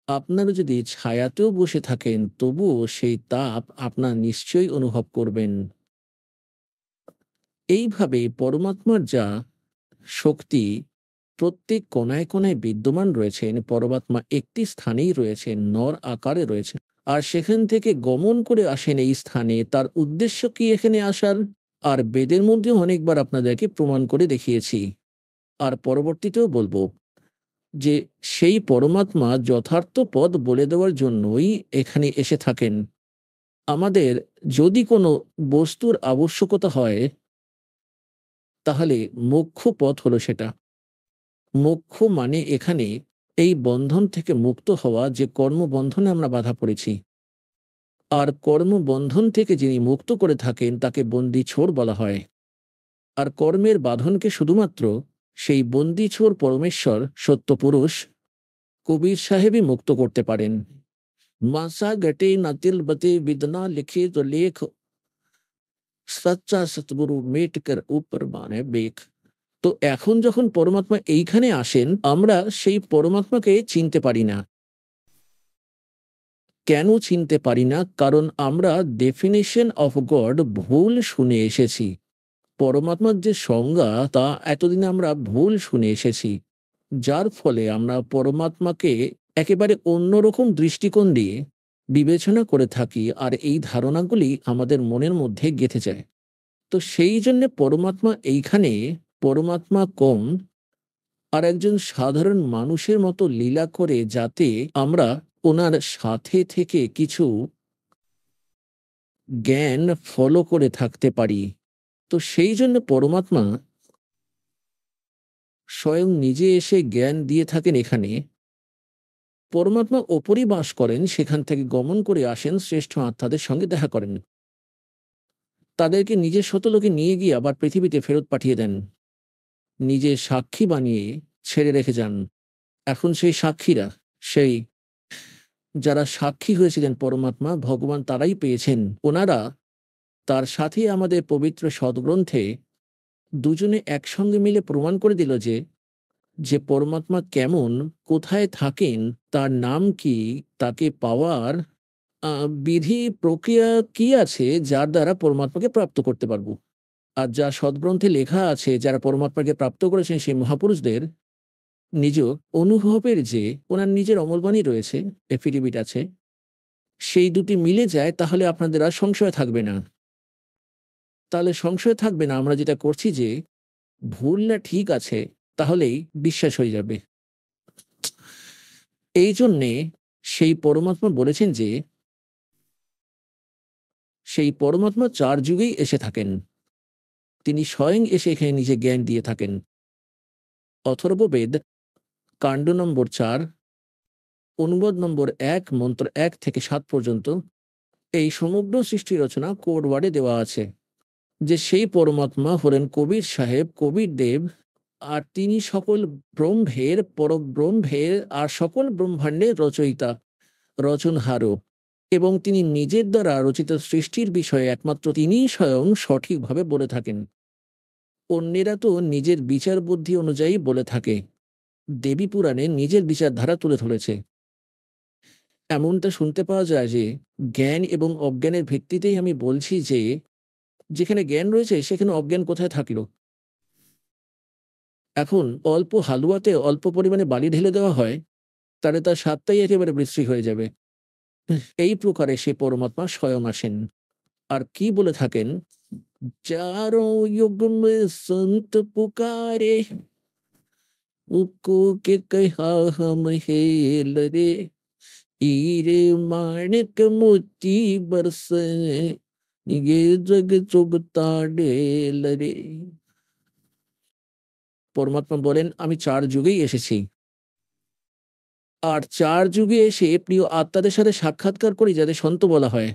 আপনারা যদি ছায়াতেও বসে থাকেন তবুও সেই তাপ আপনার নিশ্চয়ই অনুভব করবেন। এইভাবে পরমাত্মার যা শক্তি প্রত্যেক কোণায় কোণায় বিদ্যমান রয়েছেন, পরমাত্মা একটি স্থানেই রয়েছেন, নর আকারে রয়েছেন। আর সেখান থেকে গমন করে আসেন এই স্থানে, তার উদ্দেশ্য কি এখানে আসার? আর বেদের মধ্যেও অনেকবার আপনাদেরকে প্রমাণ করে দেখিয়েছি, আর পরবর্তীতেও বলবো যে সেই পরমাত্মা যথার্থ পদ বলে দেওয়ার জন্যই এখানে এসে থাকেন। আমাদের যদি কোনো বস্তুর আবশ্যকতা হয়, তাহলে মোক্ষ পথ হলো সেটা। মোক্ষ মানে এখানে এই বন্ধন থেকে মুক্ত হওয়া, যে কর্মবন্ধনে আমরা বাধা পড়েছি। আর কর্মবন্ধন থেকে যিনি মুক্ত করে থাকেন তাকে বন্দি ছোর বলা হয়। আর কর্মের বাঁধনকে শুধুমাত্র সেই বন্দি ছোর পরমেশ্বর সত্যপুরুষ কবির সাহেবই মুক্ত করতে পারেন। মাসা গটে নাতিল বতে বিদনা লিখে তো লেখ, সচ্চা সতগুরু মেট কর উপর মানে বেখ। তো এখন যখন পরমাত্মা এইখানে আসেন, আমরা সেই পরমাত্মাকে চিনতে পারি না। কেন চিনতে পারি না? কারণ আমরা ডেফিনেশন অফ গড ভুল শুনে এসেছি। পরমাত্মার যে সংজ্ঞা তা এতদিনে আমরা ভুল শুনে এসেছি, যার ফলে আমরা পরমাত্মাকে একেবারে অন্যরকম দৃষ্টিকোণ দিয়ে বিবেচনা করে থাকি, আর এই ধারণাগুলি আমাদের মনের মধ্যে গেঁথে যায়। তো সেই জন্য পরমাত্মা এইখানে পরমাত্মা কম আর একজন সাধারণ মানুষের মতো লীলা করে, যাতে আমরা ওনার সাথে থেকে কিছু জ্ঞান ফলো করে থাকতে পারি। তো সেই জন্য পরমাত্মা স্বয়ং নিজে এসে জ্ঞান দিয়ে থাকেন এখানে। পরমাত্মা ওপরই বাস করেন, সেখান থেকে গমন করে আসেন, শ্রেষ্ঠ আত্মাদের সঙ্গে দেখা করেন, তাদেরকে নিজের শতলোকে নিয়ে গিয়ে আবার পৃথিবীতে ফেরত পাঠিয়ে দেন, নিজে সাক্ষী বানিয়ে ছেড়ে রেখে যান। এখন সেই সাক্ষীরা, সেই যারা সাক্ষী হয়েছিলেন পরমাত্মা ভগবান, তারাই পেয়েছেন। ওনারা তার সাথে আমাদের পবিত্র সদ্গ্রন্থে দুজনে একসঙ্গে মিলে প্রমাণ করে দিল যে যে পরমাত্মা কেমন, কোথায় থাকেন, তার নাম কি, তাকে পাওয়ার বিধি প্রক্রিয়া কি আছে, যার দ্বারা পরমাত্মাকে প্রাপ্ত করতে পারবো। আর যা সদ্গ্রন্থে লেখা আছে, যারা পরমাত্মাকে প্রাপ্ত করেছেন সেই মহাপুরুষদের নিজ অনুভবের যে ওনার নিজের অমলবাণী রয়েছে, এফিডেভিট আছে, সেই দুটি মিলে যায়, তাহলে আপনাদের আর সংশয় থাকবে না। তাহলে সংশয় থাকবে না আমরা যেটা করছি যে ভুল না ঠিক আছে, তাহলেই বিশ্বাস হয়ে যাবে। এই জন্যে সেই পরমাত্মা বলেছেন যে সেই পরমাত্মা 4 যুগেই এসে থাকেন। তিনি স্বয়ং এসে এখানে নিজে জ্ঞান দিয়ে থাকেন। অথর্ববেদ কাণ্ড নম্বর 4 অনুবাদ নম্বর 1 মন্ত্র 1 থেকে 7 পর্যন্ত এই সমগ্র সৃষ্টি রচনা কোড ওয়ার্ডে দেওয়া আছে যে সেই পরমাত্মা হলেন কবির সাহেব, কবির দেব, আর তিনি সকল ব্রহ্মের পরব্রহ্মের আর সকল ব্রহ্মাণ্ডের রচয়িতা, রচনহারও, এবং তিনি নিজের দ্বারা রচিত সৃষ্টির বিষয়ে একমাত্র তিনিই স্বয়ং সঠিকভাবে বলে থাকেন। অন্যেরা তো নিজের বিচার বুদ্ধি অনুযায়ী বলে থাকে। দেবী পুরাণে নিজের বিচারধারা তুলে ধরেছে। এমনটা শুনতে পাওয়া যায় যে জ্ঞান এবং অজ্ঞানের ভিত্তিতেই আমি বলছি যে যেখানে জ্ঞান রয়েছে সেখানে অজ্ঞান কোথায় থাকলো? এখন অল্প হালুয়াতে অল্প পরিমাণে বালি ঢেলে দেওয়া হয়, তাহলে তার স্বাদটাই একেবারে বিশ্রী হয়ে যাবে। এই প্রকারে সে পরমাত্মা স্বয়ং আসেন। আর কি বলে থাকেন? चारों युग में संत पुकारे, उसको के कहा हम हेल रे, हीरे माणिक मोती बरसे, ये जग चुगता ढेल रे। পরমাত্মা বলেন, আমি 4 যুগেই এসেছি, আর 4 যুগে এসে প্রিয় আত্মাদের সাথে সাক্ষাৎকার করি, যাদের সন্ত বলা হয়।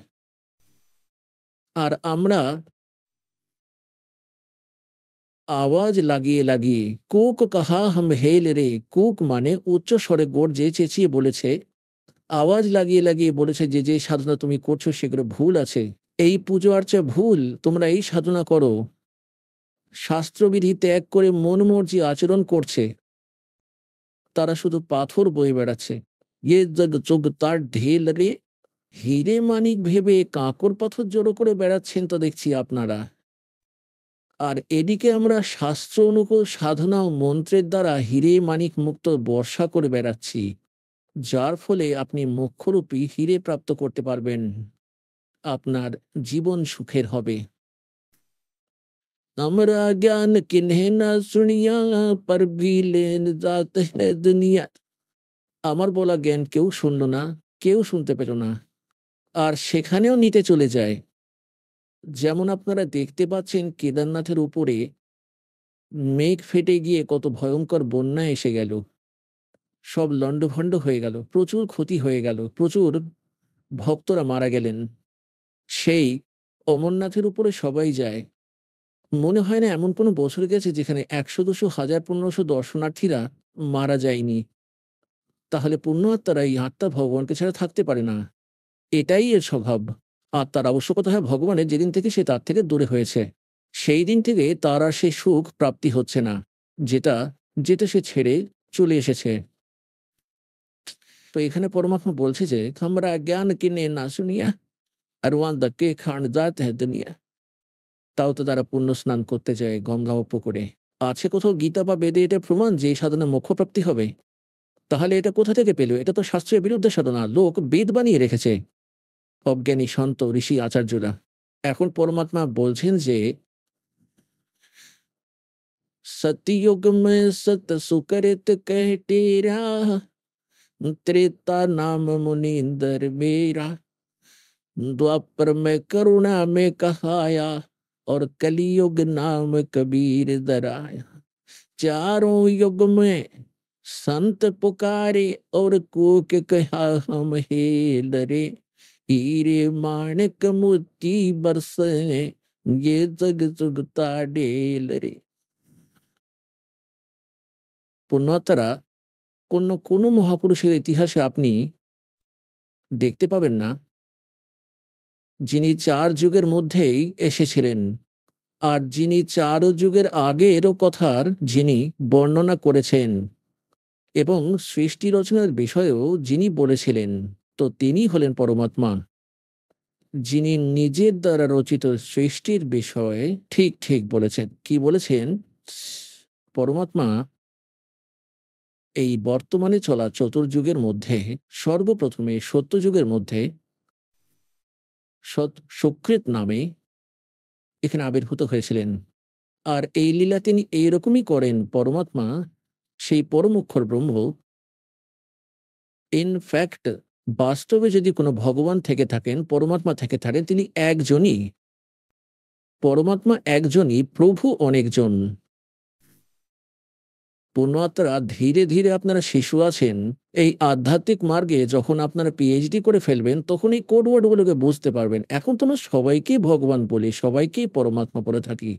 আর আমরা আওয়াজ লাগিয়ে লাগিয়ে কুক কাহা হাম হেল রে, কুক মানে উচ্চ স্বরে গর্জে চেঁচিয়ে বলেছে, আওয়াজ লাগিয়ে লাগিয়ে বলেছে যে যে সাধনা তুমি করছো সেগুলো ভুল আছে, এই পুজো আর্চা ভুল, তোমরা এই সাধনা করো। শাস্ত্রবিধি ত্যাগ করে মন মর্জি আচরণ করছে, তারা শুধু পাথর বয়ে বেড়াচ্ছে। ইয়ে জগ চোখ তার ঢেল রে, হিরে মানিক ভেবে কাঁকর পাথর জড়ো করে বেড়াচ্ছেন তো দেখছি আপনারা। আর এদিকে আমরা শাস্ত্র অনুকূল সাধনা ও মন্ত্রের দ্বারা হিরে মানিক মুক্ত বর্ষা করে বেড়াচ্ছি। যার ফলে আপনি মোক্ষরূপী হিরে প্রাপ্ত করতে পারবেন। আপনার জীবন সুখের হবে। আমরা জ্ঞান কিন্হে না শুনিয়া पर भी लेन जात है दुनिया। আমার বলা জ্ঞান কেউ শুনল না, কেউ শুনতে পেল না। আর সেখানেও নিতে চলে যায়। যেমন আপনারা দেখতে পাচ্ছেন কেদারনাথের উপরে মেঘ ফেটে গিয়ে কত ভয়ঙ্কর বন্যা এসে গেল। সব লণ্ডভণ্ড হয়ে গেল। প্রচুর ক্ষতি হয়ে গেল। প্রচুর ভক্তরা মারা গেলেন। সেই অমরনাথের উপরে সবাই যায়। মনে হয় না এমন কোনো বছর গেছে যেখানে ১০০, ২০০, ১০০০, ১৫০০ দর্শনার্থীরা মারা যায়নি। তাহলে পুণ্য আত্মারা এই আত্মা ভগবানকে ছাড়া থাকতে পারে না। এটাই এর স্বভাব। আত্মার আবশ্যকতা হয় ভগবানের যেদিন থেকে সে তার থেকে দূরে হয়েছে। সেই দিন থেকে তার আর সেই সুখ প্রাপ্তি হচ্ছে না, যেটা যেটা সে ছেড়ে চলে এসেছে। তো এখানে পরমাত্মা বলছে যে আমরা জ্ঞান কিনে না শুনিয়া আর ওয়ান্দা কে খান জাত হ্যাঁ দুনিয়া। তাও তো তারা পুণ্য স্নান করতে যায় গঙ্গা ও পুকুরে। আছে কোথাও গীতা বা বেদে এটা প্রমাণ যে এই সাধনা মোক্ষপ্রাপ্তি হবে? তাহলে এটা কোথা থেকে পেল? এটা তো শাস্ত্রের বিরুদ্ধে সাধনা। লোক বেদ বানিয়ে রেখেছে অজ্ঞানী সন্ত ঋষি আচার্যরা। এখন পরমাত্মা বলছেন যে सतयुग में सत सुकृत कह टेरा त्रेता नाम मुनींदर मेरा द्वापर में करुणा में कहाया और कलियुग नाम कबीर दराया। चारों युग में संत पुकारे और कूक कहा हम हे लरे हीरे माणिक मोती बरसे ये जग जुगता डेल रे। পুণ্যাত্মারা কোনো কোনো মহাপুরুষের ইতিহাসে আপনি দেখতে পাবেন না যিনি ৪ যুগের মধ্যেই এসেছিলেন। আর যিনি ৪ যুগের আগেরও কথার যিনি বর্ণনা করেছেন এবং সৃষ্টি রচনার বিষয়েও যিনি বলেছিলেন, তো তিনি হলেন পরমাত্মা। যিনি নিজের দ্বারা রচিত সৃষ্টির বিষয়ে ঠিক ঠিক বলেছেন। কি বলেছেন? পরমাত্মা এই বর্তমানে চলা চতুর্যুগের মধ্যে সর্বপ্রথমে সত্যযুগের মধ্যে সুকৃত নামে এখানে আবির্ভূত হয়েছিলেন। আর এই লীলা তিনি এইরকমই করেন। পরমাত্মা সেই পরম অক্ষর ব্রহ্ম, ইনফ্যাক্ট বাস্তবে যদি কোনো ভগবান থেকে থাকেন, পরমাত্মা থেকে থাকেন, তিনি একজনই। পরমাত্মা একজনই, প্রভু অনেকজন। পুণ্যাত্মারা ধীরে ধীরে আপনারা শিশু আছেন। এই আধ্যাত্মিক মার্গে যখন আপনারা পিএইচডি করে ফেলবেন তখন এই কোড ওয়ার্ডগুলোকে বুঝতে পারবেন। এখন তো আমরা সবাইকেই ভগবান বলি, সবাইকেই পরমাত্মা বলে থাকি।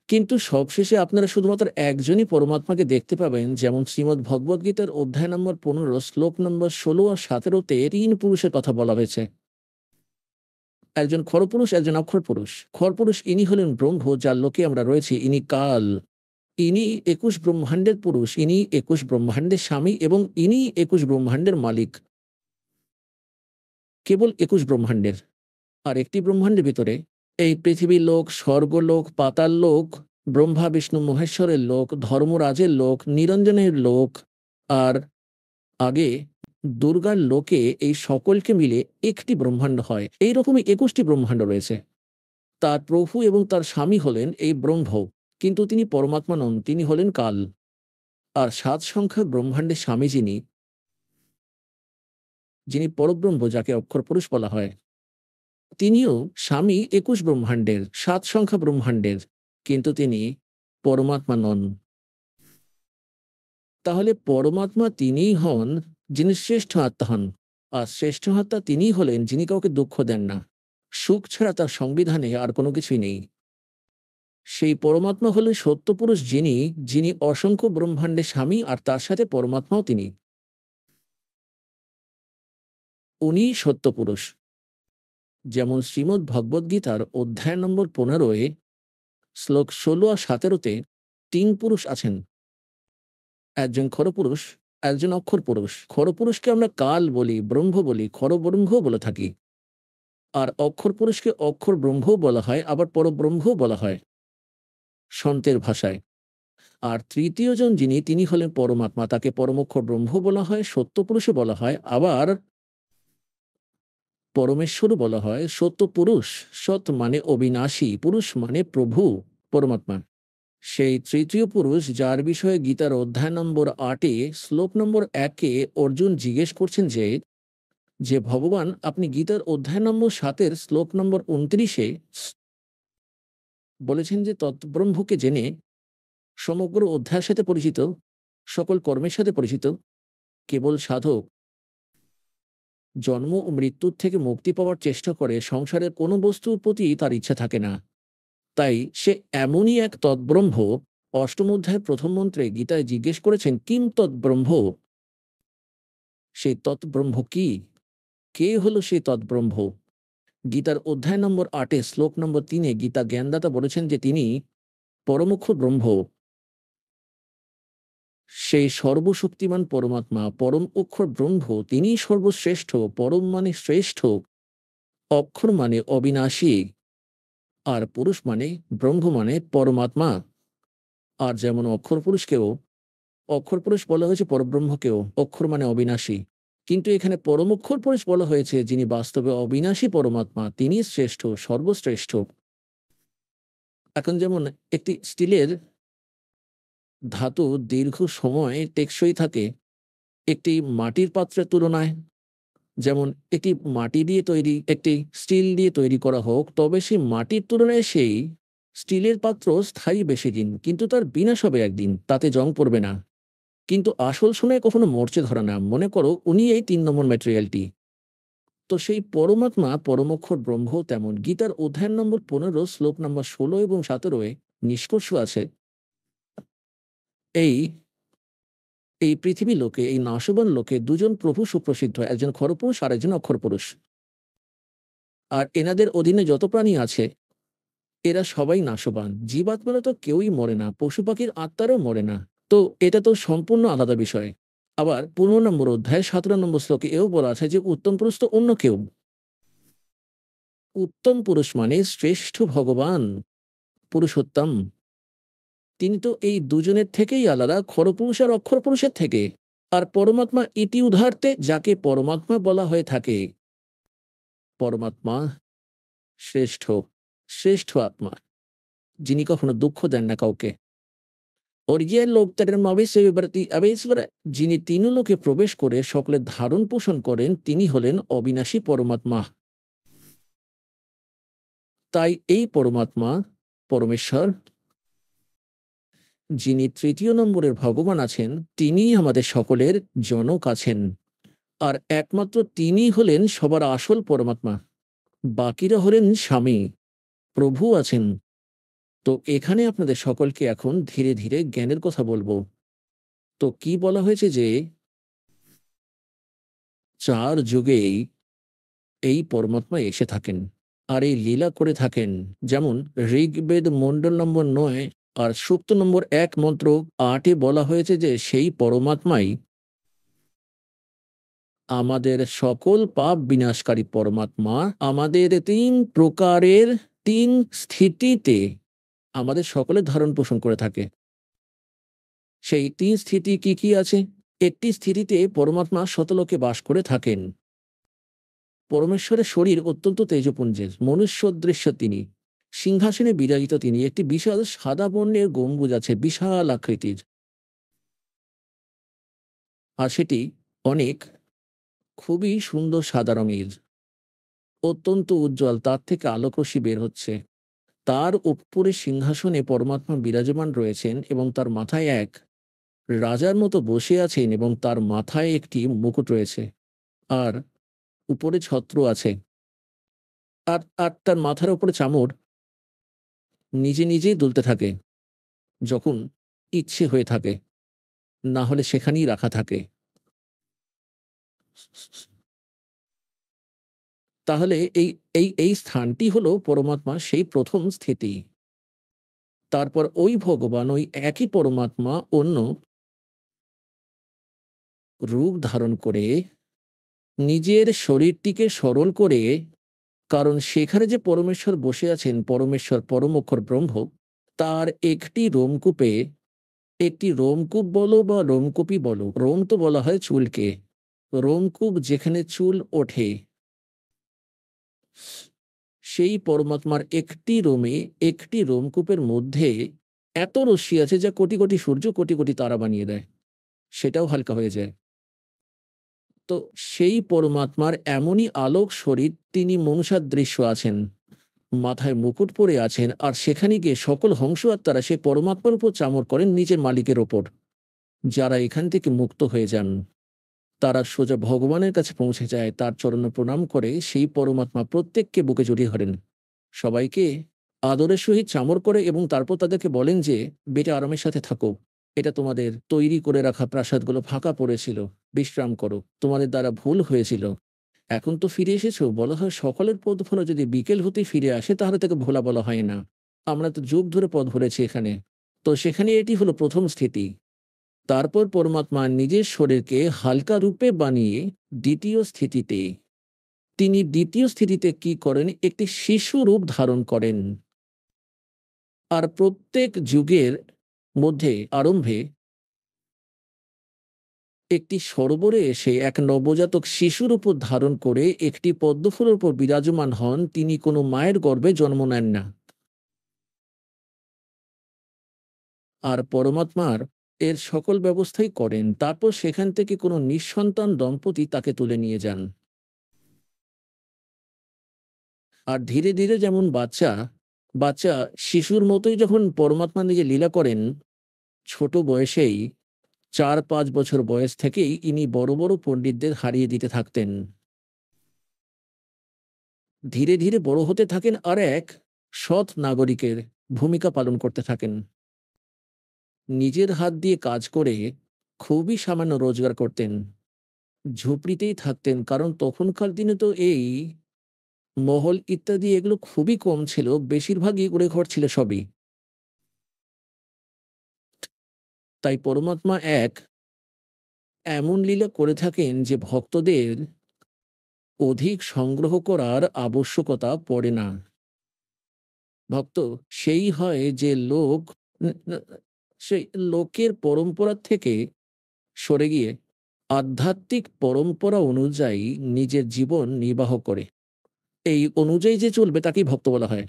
কিন্তু সবশেষে আপনারা শুধুমাত্র একজনই পরমাত্মাকে দেখতে পাবেন। যেমন শ্রীমদ্ ভগবদ গীতার অধ্যায় নম্বর ১৫ শ্লোক নম্বর ১৬ আর ১৭-তে ৩ পুরুষের কথা বলা হয়েছে। একজন খরপুরুষ, একজন অক্ষর পুরুষ। খরপুরুষ ইনি হলেন ব্রহ্ম, যার লোকে আমরা রয়েছি। ইনি কাল। ইনি ২১ ব্রহ্মাণ্ডের পুরুষ, ইনি ২১ ব্রহ্মাণ্ডের স্বামী এবং ইনি ২১ ব্রহ্মাণ্ডের মালিক। কেবল ২১ ব্রহ্মাণ্ডের। আর একটি ব্রহ্মাণ্ডের ভিতরে এই পৃথিবীর লোক, স্বর্গলোক, পাতাল লোক, ব্রহ্মা বিষ্ণু মহেশ্বরের লোক, ধর্মরাজের লোক, নিরঞ্জনের লোক, আর আগে দুর্গার লোকে, এই সকলকে মিলে একটি ব্রহ্মাণ্ড হয়। এইরকমই ২১টি ব্রহ্মাণ্ড রয়েছে। তার প্রভু এবং তার স্বামী হলেন এই ব্রহ্ম, কিন্তু তিনি পরমাত্মা নন, তিনি হলেন কাল। আর ৭ সংখ্যক ব্রহ্মাণ্ডের স্বামী যিনি, যিনি পরব্রহ্ম, যাকে অক্ষর পুরুষ বলা হয়, তিনিও স্বামী ২১ ব্রহ্মাণ্ডের, ৭ সংখ্যা ব্রহ্মাণ্ডের, কিন্তু তিনি পরমাত্মা নন। তাহলে পরমাত্মা তিনিই হন যিনি শ্রেষ্ঠ আত্মা হন। আর শ্রেষ্ঠ আত্মা তিনিই হলেন যিনি কাউকে দুঃখ দেন না। সুখ ছাড়া তার সংবিধানে আর কোনো কিছুই নেই। সেই পরমাত্মা হলেন সত্যপুরুষ, যিনি যিনি অসংখ্য ব্রহ্মাণ্ডের স্বামী, আর তার সাথে পরমাত্মাও তিনি। উনিই সত্যপুরুষ। যেমন শ্রীমদ্ ভগবদ গীতার অধ্যায় নম্বর ১৫-এ শ্লোক ১৬ আর ১৭-তে ৩ পুরুষ আছেন। একজন খরপুরুষ, একজন অক্ষর পুরুষ। খরপুরুষকে আমরা কাল বলি, ব্রহ্ম বলি, খরব্রহ্মও বলে থাকি। আর অক্ষর পুরুষকে অক্ষর ব্রহ্মও বলা হয়, আবার পরব্রহ্মও বলা হয় সন্তের ভাষায়। আর তৃতীয় জন যিনি, তিনি হলেন পরমাত্মা। তাকে পরমোক্ষর ব্রহ্ম বলা হয়, সত্যপুরুষও বলা হয়, আবার পরমেশ্বরও বলা হয়। সত্য পুরুষ, সৎ মানে অবিনাশী, পুরুষ মানে প্রভু, পরমাত্মা। সেই তৃতীয় পুরুষ যার বিষয়ে গীতার অধ্যায় নম্বর 8-এ শ্লোক নম্বর 1-এ অর্জুন জিজ্ঞেস করছেন যে ভগবান, আপনি গীতার অধ্যায় নম্বর 7-এর শ্লোক নম্বর 29-এ বলেছেন যে তৎব্রহ্মকে জেনে সমগ্র অধ্যায়ের সাথে পরিচিত, সকল কর্মের সাথে পরিচিত কেবল সাধক জন্ম ও মৃত্যুর থেকে মুক্তি পাওয়ার চেষ্টা করে, সংসারের কোনো বস্তুর প্রতি তার ইচ্ছা থাকে না। তাই সে এমনই এক তৎব্রহ্ম। অষ্টম অধ্যায়ের প্রথম মন্ত্রে গীতায় জিজ্ঞেস করেছেন, কিম তৎব্রহ্ম? সেই তৎব্রহ্ম কি? কে হলো সেই তৎব্রহ্ম? গীতার অধ্যায় নম্বর 8-এ শ্লোক নম্বর 3-এ গীতা জ্ঞানদাতা বলেছেন যে তিনি পরমোক্ষ ব্রহ্ম, সেই সর্বশক্তিমান পরমাত্মা, পরম অক্ষর ব্রহ্ম। তিনি সর্বশ্রেষ্ঠ, পরম মানে শ্রেষ্ঠ, অক্ষর মানে অবিনাশী, আর পুরুষ মানে ব্রহ্ম মানে পরমাত্মা। আর যেমন অক্ষর পুরুষ বলা হয়েছে পরব্রহ্মকেও, অক্ষর মানে অবিনাশী। কিন্তু এখানে পরমক্ষর পুরুষ বলা হয়েছে যিনি বাস্তবে অবিনাশী পরমাত্মা, তিনি শ্রেষ্ঠ, সর্বশ্রেষ্ঠ। এখন যেমন একটি স্টিলের ধাতু দীর্ঘ সময় টেকসই থাকে একটি মাটির পাত্রের তুলনায়। যেমন একটি মাটি দিয়ে তৈরি, একটি স্টিল দিয়ে তৈরি করা হোক, তবে সেই মাটির তুলনায় সেই স্টিলের পাত্র স্থায়ী বেশি দিন, কিন্তু তার বিনাশ হবে একদিন, তাতে জং পড়বে না। কিন্তু আসল সময়ে কখনো মরচে ধরে না। মনে করো উনি এই 3 নম্বর ম্যাটেরিয়ালটি। তো সেই পরমাত্মা, পরমক্ষর ব্রহ্ম তেমন। গীতার অধ্যায় নম্বর 15 শ্লোক নম্বর 16 এবং 17-এ নিষ্কর্ষ আছে, এই এই পৃথিবী লোকে, এই নাশবান লোকে দুজন প্রভু সুপ্রসিদ্ধ, একজন খরপুরুষ আর একজন অক্ষর পুরুষ। আর এনাদের অধীনে যত প্রাণী আছে এরা সবাই নাশবান। জীবাত্মারা তো কেউই মরে না, পশু পাখির আত্মারও মরে না। তো এটা তো সম্পূর্ণ আলাদা বিষয়। আবার 15 নম্বর অধ্যায় 17 নম্বর শ্লোকে এও বলা আছে যে উত্তম পুরুষ তো অন্য কেউ। উত্তম পুরুষ মানে শ্রেষ্ঠ ভগবান, পুরুষোত্তম। তিনি তো এই দুজনের থেকেই আলাদা, খরপুরুষ আর অক্ষর পুরুষের থেকে। আর পরমাত্মা ইতি উদাহরতে, যাকে পরমাত্মা বলা হয়ে থাকে, পরমাত্মা শ্রেষ্ঠ, শ্রেষ্ঠ আত্মা, যিনি কখনো দুঃখ দেন না কাউকে। অরিজিয়াল লোকতারের আবেশ্বর, যিনি তিন লোকে প্রবেশ করে সকলের ধারণ পোষণ করেন, তিনি হলেন অবিনাশী পরমাত্মা। তাই এই পরমাত্মা, পরমেশ্বর, যিনি তৃতীয় নম্বরের ভগবান আছেন, তিনিই আমাদের সকলের জনক আছেন। আর একমাত্র তিনি হলেন সবার আসল পরমাত্মা। বাকিরা হলেন স্বামী, প্রভু আছেন। তো এখানে আপনাদের সকলকে এখন ধীরে ধীরে জ্ঞানের কথা বলবো। তো কি বলা হয়েছে যে 4 যুগেই এই পরমাত্মা এসে থাকেন আর এই লীলা করে থাকেন। যেমন ঋগ্বেদ মণ্ডল নম্বর 9 আর সূক্ত নম্বর 1 মন্ত্র 8-এ বলা হয়েছে যে সেই পরমাত্মাই আমাদের সকল পাপ বিনাশকারী পরমাত্মা, আমাদের 3 প্রকারের 3 স্থিতিতে আমাদের সকলের ধারণ পোষণ করে থাকে। সেই 3 স্থিতি কি কি আছে? একটি স্থিতিতে পরমাত্মা শতলোকে বাস করে থাকেন। পরমেশ্বরের শরীর অত্যন্ত তেজপুঞ্জের, মনুষ্যদৃশ্য তিনি। সিংহাসনে বিরাজিত তিনি। একটি বিশাল সাদা বর্ণের গম্বুজ আছে, বিশাল আকৃতির। আর সেটি অনেক খুবই সুন্দর সাদা রঙের, অত্যন্ত উজ্জ্বল, তার থেকে আলোকরশ্মি বের হচ্ছে। তার উপরে সিংহাসনে পরমাত্মা বিরাজমান রয়েছেন এবং তার মাথায় এক রাজার মতো বসে আছেন এবং তার মাথায় একটি মুকুট রয়েছে। আর উপরে ছত্র আছে। আর আর তার মাথার উপরে চামর নিজে নিজেই দুলতে থাকে যখন ইচ্ছে হয়ে থাকে, না হলে সেখানেই রাখা থাকে। তাহলে এই এই এই স্থানটি হলো পরমাত্মা সেই প্রথম স্থিতি। তারপর ওই ভগবান, ওই একই পরমাত্মা অন্য রূপ ধারণ করে নিজের শরীরটিকে সরল করে, কারণ সেখানে যে পরমেশ্বর বসে আছেন, পরমেশ্বর পরম অক্ষর ব্রহ্ম, তার একটি রোমকূপে একটি রোমকূপ বলো বা রোমকূপই বলো, রোম তো বলা হয় চুলকে। রোমকূপ যেখানে চুল ওঠে, সেই পরমাত্মার একটি রোমে, একটি রোমকূপের মধ্যে এত রশ্মি আছে যা কোটি কোটি সূর্য, কোটি কোটি তারা বানিয়ে দেয়। সেটাও হালকা হয়ে যায়। তো সেই পরমাত্মার এমনই আলোক শরীর, তিনি মনুষ্যাদৃশ্য আছেন, মাথায় মুকুট পরে আছেন, আর সেখানে গিয়ে সকল হংস আত্মারা সে পরমাত্মার উপর চামর করেন নিজের মালিকের ওপর। যারা এখান থেকে মুক্ত হয়ে যান তারা সোজা ভগবানের কাছে পৌঁছে যায়, তার চরণে প্রণাম করে সেই পরমাত্মা প্রত্যেককে বুকে জড়িয়ে ধরেন, সবাইকে আদরের সহিত চামর করে, এবং তারপর তাদেরকে বলেন যে, বেটা আরামের সাথে থাকো, এটা তোমাদের তৈরি করে রাখা প্রাসাদগুলো ফাঁকা পড়েছিল, বিশ্রাম করো, তোমাদের দ্বারা ভুল হয়েছিল, এখন তো ফিরে এসেছো। বলা হয় সকলের পথ ভোলা যদি বিকেল হতে ফিরে আসে তাহলে তাকে ভোলা বলা হয় না। আমরা তো যুগ ধরে পথ ভরেছি এখানে। তো সেখানে এটি হলো প্রথম স্থিতি। তারপর পরমাত্মা নিজের শরীরকে হালকা রূপে বানিয়ে দ্বিতীয় স্থিতিতে, তিনি দ্বিতীয় স্থিতিতে কি করেন, একটি শিশু রূপ ধারণ করেন। আর প্রত্যেক যুগের মধ্যে আরম্ভে একটি সরোবরে এসে এক নবজাতক শিশুর উপর ধারণ করে একটি পদ্মফুলের উপর বিরাজমান হন। তিনি কোনো মায়ের গর্ভে জন্ম নেন না। আর পরমাত্মার এর সকল ব্যবস্থাই করেন। তারপর সেখান থেকে কোনো নিঃসন্তান দম্পতি তাকে তুলে নিয়ে যান। আর ধীরে ধীরে যেমন বাচ্চা বাচ্চা শিশুর মতোই যখন পরমাত্মা নিজে লীলা করেন, ছোট বয়সেই 4-5 বছর বয়স থেকেই ইনি বড় বড় পণ্ডিতদের হারিয়ে দিতে থাকতেন। ধীরে ধীরে বড় হতে থাকেন আর এক সৎ নাগরিকের ভূমিকা পালন করতে থাকেন। নিজের হাত দিয়ে কাজ করে খুবই সামান্য রোজগার করতেন। ঝুপড়িতেই থাকতেন, কারণ তখনকার দিনে তো এই মহল ইত্যাদি এগুলো খুবই কম ছিল, বেশিরভাগই কুঁড়ে ঘর ছিল সবই। তাই পরমাত্মা এক এমন লীলা করে থাকেন যে ভক্তদের অধিক সংগ্রহ করার আবশ্যকতা পড়ে না। ভক্ত সেই হয় যে লোক ন- ন- সেই লোকের পরম্পরা থেকে সরে গিয়ে আধ্যাত্মিক পরম্পরা অনুযায়ী নিজের জীবন নির্বাহ করে। এই অনুযায়ী যে চলবে তাকেই ভক্ত বলা হয়।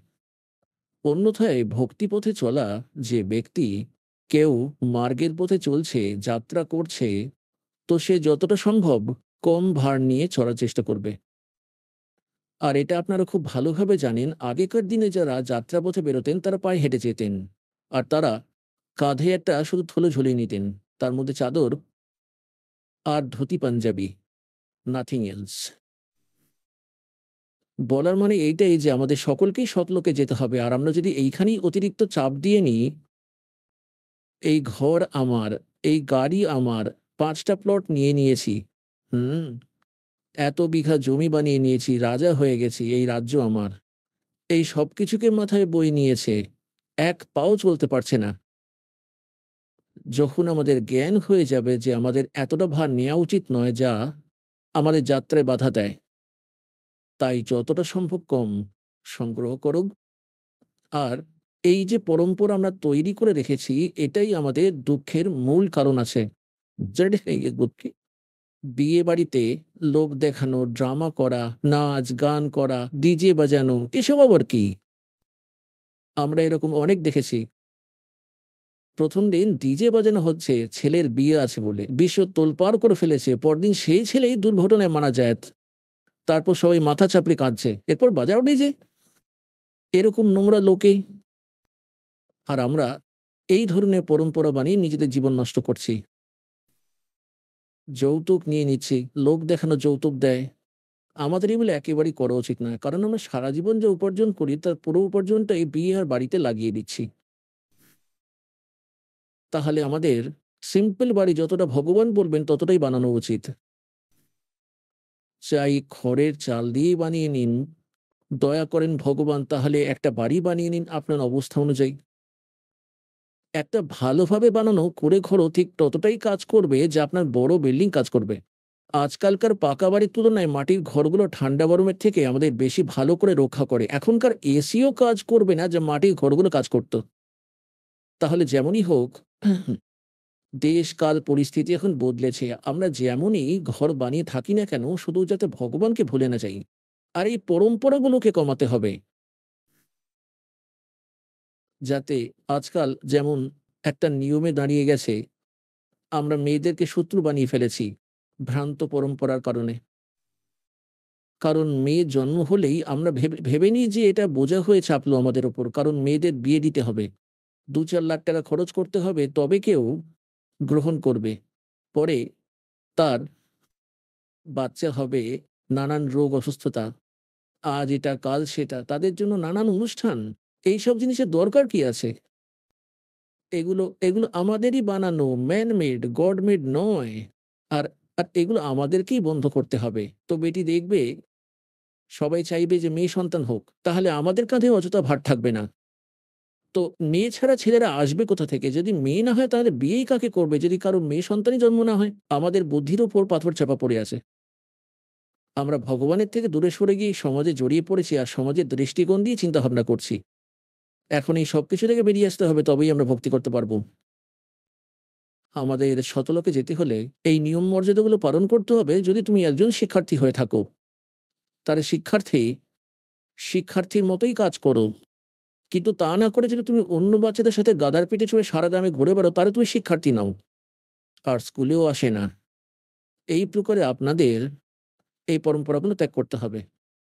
অন্যথায় ভক্তিপথে চলা যে ব্যক্তি, কেউ মার্গের পথে চলছে, যাত্রা করছে, তো সে যতটা সম্ভব কম ভার নিয়ে চলার চেষ্টা করবে। আর এটা আপনারা খুব ভালোভাবে জানেন, আগেকার দিনে যারা যাত্রাপথে বেরোতেন তারা পায়ে হেঁটে যেতেন। আর তারা কাঁধে একটা শুধু থলে ঝুলিয়ে নিতেন, তার মধ্যে চাদর আর ধুতি পাঞ্জাবি, নাথিং এলস। বলার মানে এইটাই যে আমাদের সকলকেই সৎলোকে যেতে হবে। আর আমরা যদি এইখানেই অতিরিক্ত চাপ দিয়ে নিই, এই ঘর আমার, এই গাড়ি আমার, 5টা প্লট নিয়ে নিয়েছি, হুম, এত বিঘা জমি বানিয়ে নিয়েছি, রাজা হয়ে গেছি, এই রাজ্য আমার, এই সবকিছুকে মাথায় বয়ে নিয়েছে, এক পাও চলতে পারছে না। যখন আমাদের জ্ঞান হয়ে যাবে যে আমাদের এতটা ভার নেওয়া উচিত নয়, যা আমাদের যাত্রায় বাধা দেয়, তাই যতটা সম্ভব কম সংগ্রহ করুক। আর এই যে পরম্পরা আমরা তৈরি করে রেখেছি, এটাই আমাদের দুঃখের মূল কারণ আছে। বিয়ে বাড়িতে লোক দেখানো, ড্রামা করা, নাচ গান করা, ডিজে বাজানো, এসব আবার কি? আমরা এরকম অনেক দেখেছি। প্রথম দিন ডিজে বাজানো হচ্ছে ছেলের বিয়ে আছে বলে, বিশ্ব তোলপাড় করে ফেলেছে, পরদিন সেই ছেলেই দুর্ঘটনায় মারা যায়। তারপর সবাই মাথা চাপড়ে কাঁদছে, এরপর বাজাও ডিজে। এরকম নোংরা লোকে। আর আমরা এই ধরনের পরম্পরা বানিয়ে নিজেদের জীবন নষ্ট করছি। যৌতুক নিয়ে নিচ্ছি, লোক দেখানো যৌতুক দেয়। আমাদের এগুলো একেবারেই করা উচিত নয়, কারণ আমরা সারা জীবন যে উপার্জন করি তার পুরো উপার্জনটা এই বিয়ে আর বাড়িতে লাগিয়ে দিচ্ছি। তাহলে আমাদের সিম্পল বাড়ি যতটা ভগবান বলবেন ততটাই বানানো উচিত। চাই খড়ের চাল দিয়ে বানিয়ে নিন, দয়া করেন ভগবান, তাহলে একটা বাড়ি বানিয়ে নিন আপনার অবস্থা অনুযায়ী। একটা ভালোভাবে বানানো কুঁড়ে ঘরও ঠিক ততটাই কাজ করবে যা আপনার বড় বিল্ডিং কাজ করবে। আজকালকার পাকা বাড়ির তুলনায় মাটির ঘরগুলো ঠান্ডা গরমের থেকে আমাদের বেশি ভালো করে রক্ষা করে। এখনকার এসিও কাজ করবে না যা মাটির ঘরগুলো কাজ করত। তাহলে যেমনই হোক, দেশ, কাল, পরিস্থিতি এখন বদলেছে। আমরা যেমনই ঘর বানিয়ে থাকি না কেন, শুধু যাতে ভগবানকে ভুলে না যাই। আর এই পরম্পরাগুলোকে কমাতে হবে। যাতে আজকাল যেমন একটা নিয়মে দাঁড়িয়ে গেছে, আমরা মেয়েদেরকে শত্রু বানিয়ে ফেলেছি ভ্রান্ত পরম্পরার কারণে। কারণ মেয়ের জন্ম হলেই আমরা ভেবে নিই যে এটা বোঝা হয়ে চাপলো আমাদের ওপর। কারণ মেয়েদের বিয়ে দিতে হবে। ২-৪ লাখ টাকা খরচ করতে হবে তবে কেউ গ্রহণ করবে। পরে তার বাচ্চা হবে, নানান রোগ অসুস্থতা। আজ এটা কাল সেটা। তাদের জন্য নানান অনুষ্ঠান। এইসব জিনিসের দরকার কি আছে? এগুলো আমাদেরই বানানো, ম্যান মেড, গড মেড নয়। আর আর এগুলো আমাদেরকেই বন্ধ করতে হবে। তো বেটি দেখবে সবাই চাইবে যে মেয়ে সন্তান হোক। তাহলে আমাদের কাঁধে অযথা ভার থাকবে না। তো মেয়ে ছাড়া ছেলেরা আসবে কোথা থেকে? যদি মেয়ে না হয় তাহলে বিয়েই কাকে করবে? যদি কারো মেয়ে সন্তানই জন্ম না হয়? আমাদের বুদ্ধির উপর পাথর চাপা পড়ে আছে। আমরা ভগবানের থেকে দূরে সরে গিয়ে সমাজে জড়িয়ে পড়েছি আর সমাজের দৃষ্টিকোণ দিয়ে চিন্তাভাবনা করছি। এখন এই সবকিছু থেকে বেরিয়ে আসতে হবে তবেই আমরা ভক্তি করতে পারব। আমাদের শতলোকে যেতে হলে এই নিয়ম মর্যাদাগুলো পালন করতে হবে যদি তুমি একজন শিক্ষার্থী হয়ে থাকো। তাহলে শিক্ষার্থীর মতোই কাজ করো। কিন্তু তা না করে যদি তুমি অন্য বাচ্চাদের সাথে গাধার পিঠে চড়ে সারা গ্রামে ঘুরে বেড়াও তাহলে তুমি শিক্ষার্থী নও। আর স্কুলেও আসে না। এই প্রকারে আপনাদের এই পরম্পরাগুলো ত্যাগ করতে হবে।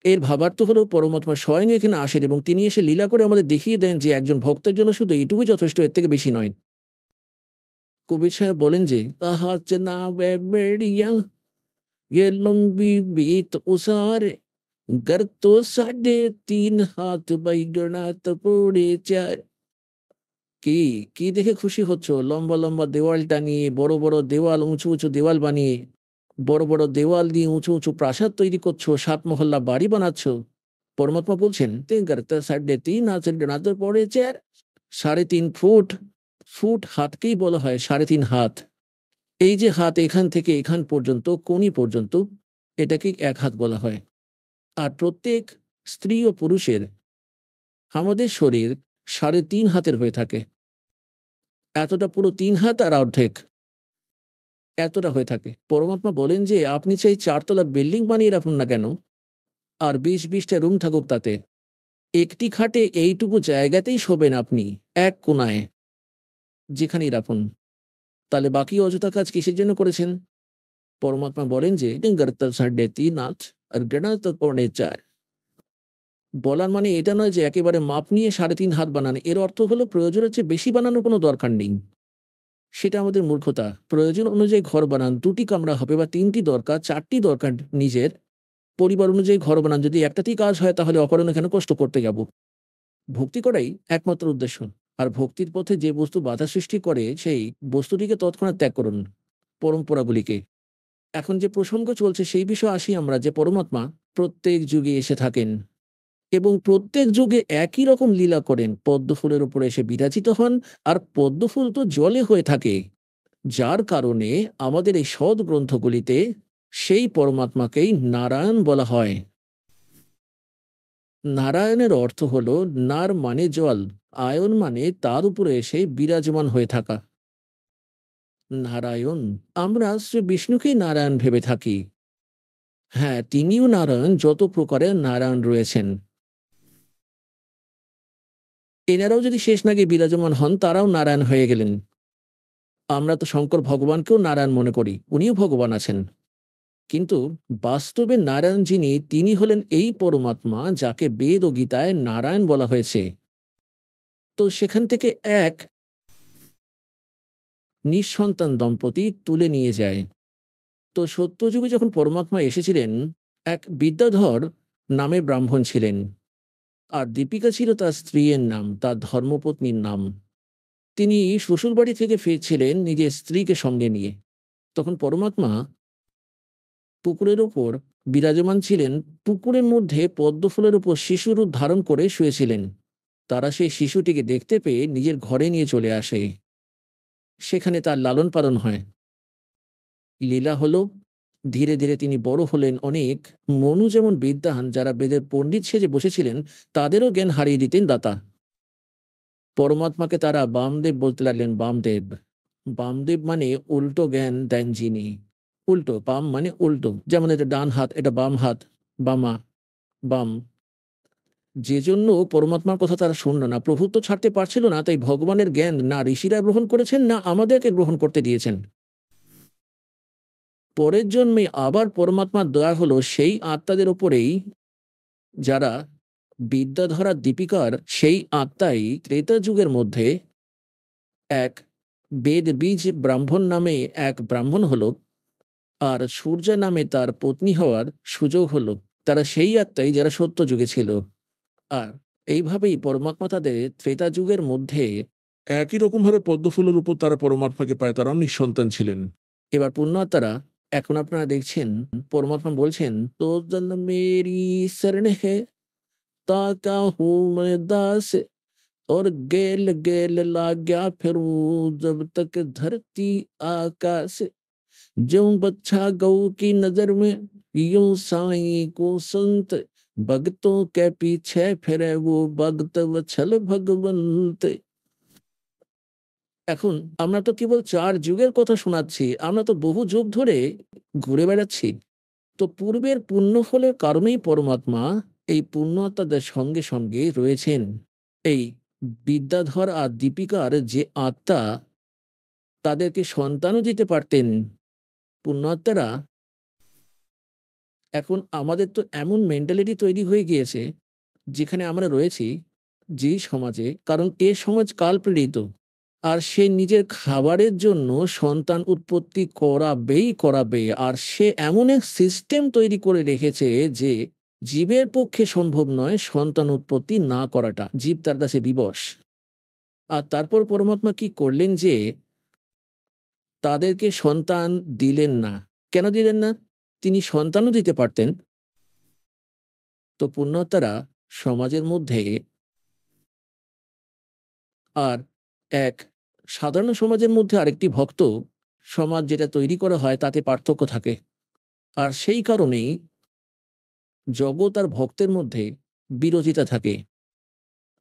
এর ভাবার্থ হলো পরমাত্মা স্বয়ং এখানে আসেন এবং তিনি এসে লীলা করে আমাদের দেখিয়ে দেন যে একজন ভক্তের জন্য শুধু এইটুকুই যথেষ্ট, এর থেকে বেশি নয়। কবির সাহেব বলেন যে তাহার নাম বেড়িয়া গেলুম বিবিত উসারে গর তো ৩.৫ হাত বাইগনাত পড়ে চায়। কি, কি দেখে খুশি হচ্ছ? লম্বা, লম্বা দেওয়াল টানিয়ে, বড়, বড় দেওয়াল, উঁচু, উঁচু দেওয়াল বানিয়ে, বড়, বড় দেওয়াল দিয়ে উঁচু, উঁচু প্রাসাদ তৈরি করছো, ৭ মহল্লা বাড়ি বানাচ্ছ। পরমাত্মা বলছেন, "তিন করতে ৩.৫ হাত ডানাতে পড়েছে আর ৩.৫ ফুট।" ফুট হাতকেই বলা হয় ৩.৫ হাত। এই যে হাত এখান থেকে এখান পর্যন্ত, কোনি পর্যন্ত, এটাকে ১ হাত বলা হয়। আর প্রত্যেক স্ত্রী ও পুরুষের আমাদের শরীর ৩.৫ হাতের হয়ে থাকে। এতটা পুরো ৩ হাত আর অর্ধেক, এতটা হয়ে থাকে। পরমাত্মা বলেন যে, "আপনি চাই ৪ তলা বিল্ডিং বানিয়ে রাখুন না কেন? আর ২০ টা রুম থাকুক তাতে। একটি খাটে এইটুকু জায়গাতেই শোবেন আপনি, এক কোণায়, যেখানেই রাখুন। তাহলে বাকি অযথা কাজ কিসের জন্য করেছেন?" পরমাত্মা বলেন যে, "গর্ত ৩.৫ হাত আর ডেড়া তো পৌনে ৪।" বলার মানে এটা নয় যে একেবারে মাপ নিয়ে ৩.৫ হাত বানান। এর অর্থ হলো প্রয়োজনের চেয়ে বেশি বানানোর কোনো দরকার নেই। সেটা আমাদের মূর্খতা। প্রয়োজন অনুযায়ী ঘর বানান। ২ টি কামরা হবে বা ৩ টি দরকার, ৪ টি দরকার নিজের। পরিবার অনুযায়ী ঘর বানান। যদি একটাতেই কাজ হয় তাহলে অপরনে কেন কষ্ট করতে যাব? ভক্তি করাই একমাত্র উদ্দেশ্য। আর ভক্তির পথে যে বস্তু বাধা সৃষ্টি করে সেই বস্তুটিকে তৎক্ষণাৎ ত্যাগ করুন। পরম্পরাগুলিকে। এখন যে প্রসঙ্গ চলছে সেই বিষয়ে আসি আমরা যে পরমাত্মা প্রত্যেক যুগে এসে থাকেন এবং প্রত্যেক যুগে একই রকম লীলা করেন। পদ্মফুলের উপরে এসে বিরাজিত হন আর পদ্মফুল তো জলে হয়ে থাকে। যার কারণে আমাদের এই সৎ গ্রন্থগুলিতে সেই পরমাত্মাকেই নারায়ণ বলা হয়। নারায়ণের অর্থ হলো নার মানে জল, আয়ন মানে তার উপরে এসে বিরাজমান হয়ে থাকা। নারায়ণ, আমরা শ্রী বিষ্ণুকেই নারায়ণ ভেবে থাকি। হ্যাঁ, তিনিও নারায়ণ, যত প্রকারের নারায়ণ রয়েছেন। এনারাও যদি শেষ নাগে বিরাজমান হন তারাও নারায়ণ হয়ে গেলেন। আমরা তো শঙ্কর ভগবানকেও নারায়ণ মনে করি, উনিও ভগবান আছেন। কিন্তু বাস্তবে নারায়ণ যিনি, তিনি হলেন এই পরমাত্মা যাকে বেদ ও গীতায় নারায়ণ বলা হয়েছে। তো সেখান থেকে এক নিঃসন্তান দম্পতি তুলে নিয়ে যায়। তো সত্যযুগে যখন পরমাত্মা এসেছিলেন, এক বিদ্যাধর নামে ব্রাহ্মণ ছিলেন। আর দীপিকা ছিল তার স্ত্রীর নাম, তার ধর্মপত্নীর নাম। তিনি শ্বশুরবাড়ি থেকে ফিরছিলেন নিজের স্ত্রীকে সঙ্গে নিয়ে। তখন পরমাত্মা পুকুরের ওপর বিরাজমান ছিলেন। পুকুরের মধ্যে পদ্মফুলের উপর শিশুরূপ ধারণ করে শুয়েছিলেন। তারা সেই শিশুটিকে দেখতে পেয়ে নিজের ঘরে নিয়ে চলে আসে। সেখানে তার লালন পালন হয়। লীলা হলো, ধীরে ধীরে তিনি বড় হলেন অনেক। মনু যেমন বিদ্বান, যারা বেদের পণ্ডিত সেজে বসেছিলেন, তাদেরও জ্ঞান হারিয়ে দিতেন দাতা। পরমাত্মাকে তারা বামদেব বলতে লাগলেন, বামদেব। বামদেব মানে উল্টো জ্ঞান দেন যিনি। উল্টো, বাম মানে উল্টো। যেমন এটা ডান হাত, এটা বাম হাত, বামা, বাম। যে জন্য পরমাত্মার কথা তারা শুনল না। প্রভু তো ছাড়তে পারছিল না, তাই ভগবানের জ্ঞান না ঋষিরা গ্রহণ করেছেন, না আমাদেরকে গ্রহণ করতে দিয়েছেন। পরের জন্মে আবার পরমাত্মার দয়া হলো সেই আত্মাদের উপরেই, যারা বিদ্যাধরা দীপিকার সেই আত্মাই ত্রেতা যুগের মধ্যে এক বেদ বীজ ব্রাহ্মণ নামে এক ব্রাহ্মণ হলো, আর সূর্যা নামে তার পত্নী হওয়ার সুযোগ হলো। তারা সেই আত্মাই যারা সত্য যুগে ছিল। আর এইভাবেই পরমাত্মা তাদের ত্রেতা যুগের মধ্যে একই রকম ভাবে পদ্মফুলের উপর তারা পরমাত্মাকে পায়, তারাও নিঃসন্তান ছিলেন। এবার পুণ্যাত্মারা, এখন আপনারা দেখছেন পরমাত্মা বলছেন, তো জল মেরি শরণ হে তাকা হুঁ मैं दास, और गेल गेल लाग्या फिरूं जब तक धरती आकाश, ज्यों बच्छा गौ की नजर में यूं साईं को संत, भगतों के पीछे फिरे वो भगत वत्सल भगवंत। এখন আমরা তো কেবল ৪ যুগের কথা শোনাচ্ছি, আমরা তো বহু যুগ ধরে ঘুরে বেড়াচ্ছি। তো পূর্বের পুণ্য ফলের কারণেই পরমাত্মা এই পুণ্য আত্মাদের সঙ্গে সঙ্গে রয়েছেন। এই বিদ্যাধর আর দীপিকার যে আত্মা, তাদেরকে সন্তানও দিতে পারতেন পুণ্যাত্মারা। এখন আমাদের তো এমন মেন্টালিটি তৈরি হয়ে গিয়েছে, যেখানে আমরা রয়েছি যে সমাজে, কারণ এ সমাজ কাল প্রেরিত, আর সে নিজের খাবারের জন্য সন্তান উৎপত্তি করাবেই করাবে। আর সে এমন এক সিস্টেম তৈরি করে রেখেছে যে জীবের পক্ষে সম্ভব নয় সন্তান উৎপত্তি না করাটা। জীব তার কাছে বিবশ। আর তারপর পরমাত্মা কি করলেন যে তাদেরকে সন্তান দিলেন না। কেন দিলেন না? তিনি সন্তানও দিতে পারতেন। তো পুণ্যাত্মারা সমাজের মধ্যে আর এক সাধারণ সমাজের মধ্যে আরেকটি ভক্ত সমাজ যেটা তৈরি করা হয় তাতে পার্থক্য থাকে। আর সেই কারণেই জগৎ আর ভক্তের মধ্যে বিরোধিতা থাকে।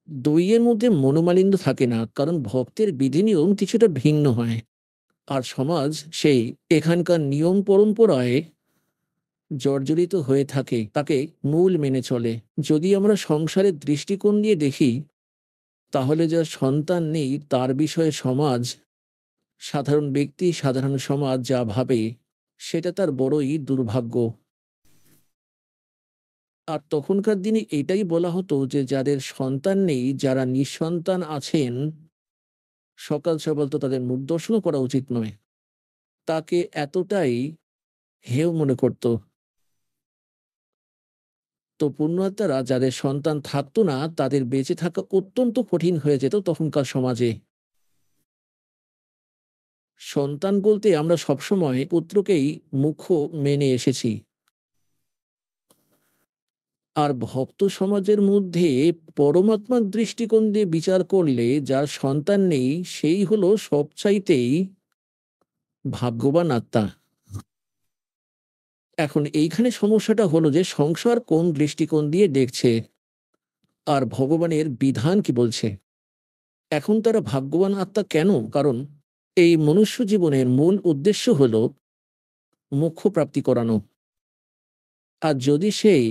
দুইয়ের মধ্যে মনোমালিন্য থাকে না, কারণ ভক্তের বিধি নিয়ম কিছুটা ভিন্ন হয়। আর সমাজ সেই এখানকার নিয়ম পরম্পরায় জর্জরিত হয়ে থাকে, তাকে মূল মেনে চলে। যদি আমরা সংসারের দৃষ্টিকোণ দিয়ে দেখি, তাহলে যার সন্তান নেই তার বিষয়ে সমাজ, সাধারণ ব্যক্তি, সাধারণ সমাজ যা ভাবে, সেটা তার বড়ই দুর্ভাগ্য। আর তখনকার দিনে এটাই বলা হতো যে যাদের সন্তান নেই, যারা নিঃসন্তান আছেন, সকাল সকাল তো তাদের মুখ দর্শনও করা উচিত নয়। তাকে এতটাই হেয় মনে করত। তো পুণ্যাত্মারা যাদের সন্তান থাকতো না, তাদের বেঁচে থাকা অত্যন্ত কঠিন হয়ে যেত তখনকার সমাজে। সন্তান বলতে আমরা সবসময় পুত্রকেই মুখ্য মেনে এসেছি। আর ভক্ত সমাজের মধ্যে পরমাত্মার দৃষ্টিকোণ দিয়ে বিচার করলে যার সন্তান নেই সেই হলো সবচাইতেই ভাগ্যবান আত্মা। এখন এইখানে সমস্যাটা হলো যে সংসার কোন দৃষ্টিকোণ দিয়ে দেখছে আর ভগবানের বিধান কি বলছে। এখন তারা ভাগ্যবান আত্মা কেন? কারণ এই মনুষ্য জীবনের মূল উদ্দেশ্য হলো মোক্ষ প্রাপ্তি করানো। আর যদি সেই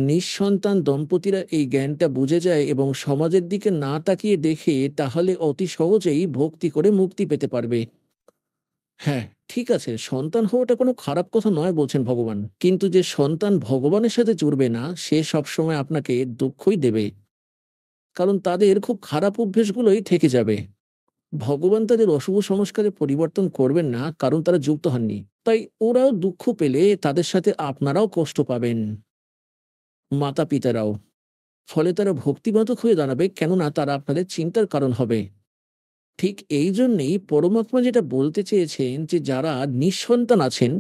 নিঃসন্তান দম্পতিরা এই জ্ঞানটা বুঝে যায় এবং সমাজের দিকে না তাকিয়ে দেখে, তাহলে অতি সহজেই ভক্তি করে মুক্তি পেতে পারবে। হ্যাঁ, ঠিক আছে, সন্তান হওয়াটা কোনো খারাপ কথা নয় বলছেন ভগবান, কিন্তু যে সন্তান ভগবানের সাথে জুড়বে না, সে সবসময় আপনাকে দুঃখই দেবে, কারণ তাদের খুব খারাপ অভ্যেসগুলোই থেকে যাবে। ভগবান তাদের অশুভ সংস্কারে পরিবর্তন করবেন না, কারণ তারা যুক্ত হননি। তাই ওরাও দুঃখ পেলে তাদের সাথে আপনারাও কষ্ট পাবেন, মাতা পিতারাও। ফলে তারা ভক্তিবাদক হয়ে দাঁড়াবে, কেননা তারা আপনাদের চিন্তার কারণ হবে। ঠিক এই জন্যেই পরমাত্মা যেটা বলতে চেয়েছেন যে যারা নিঃসন্তান আছেন,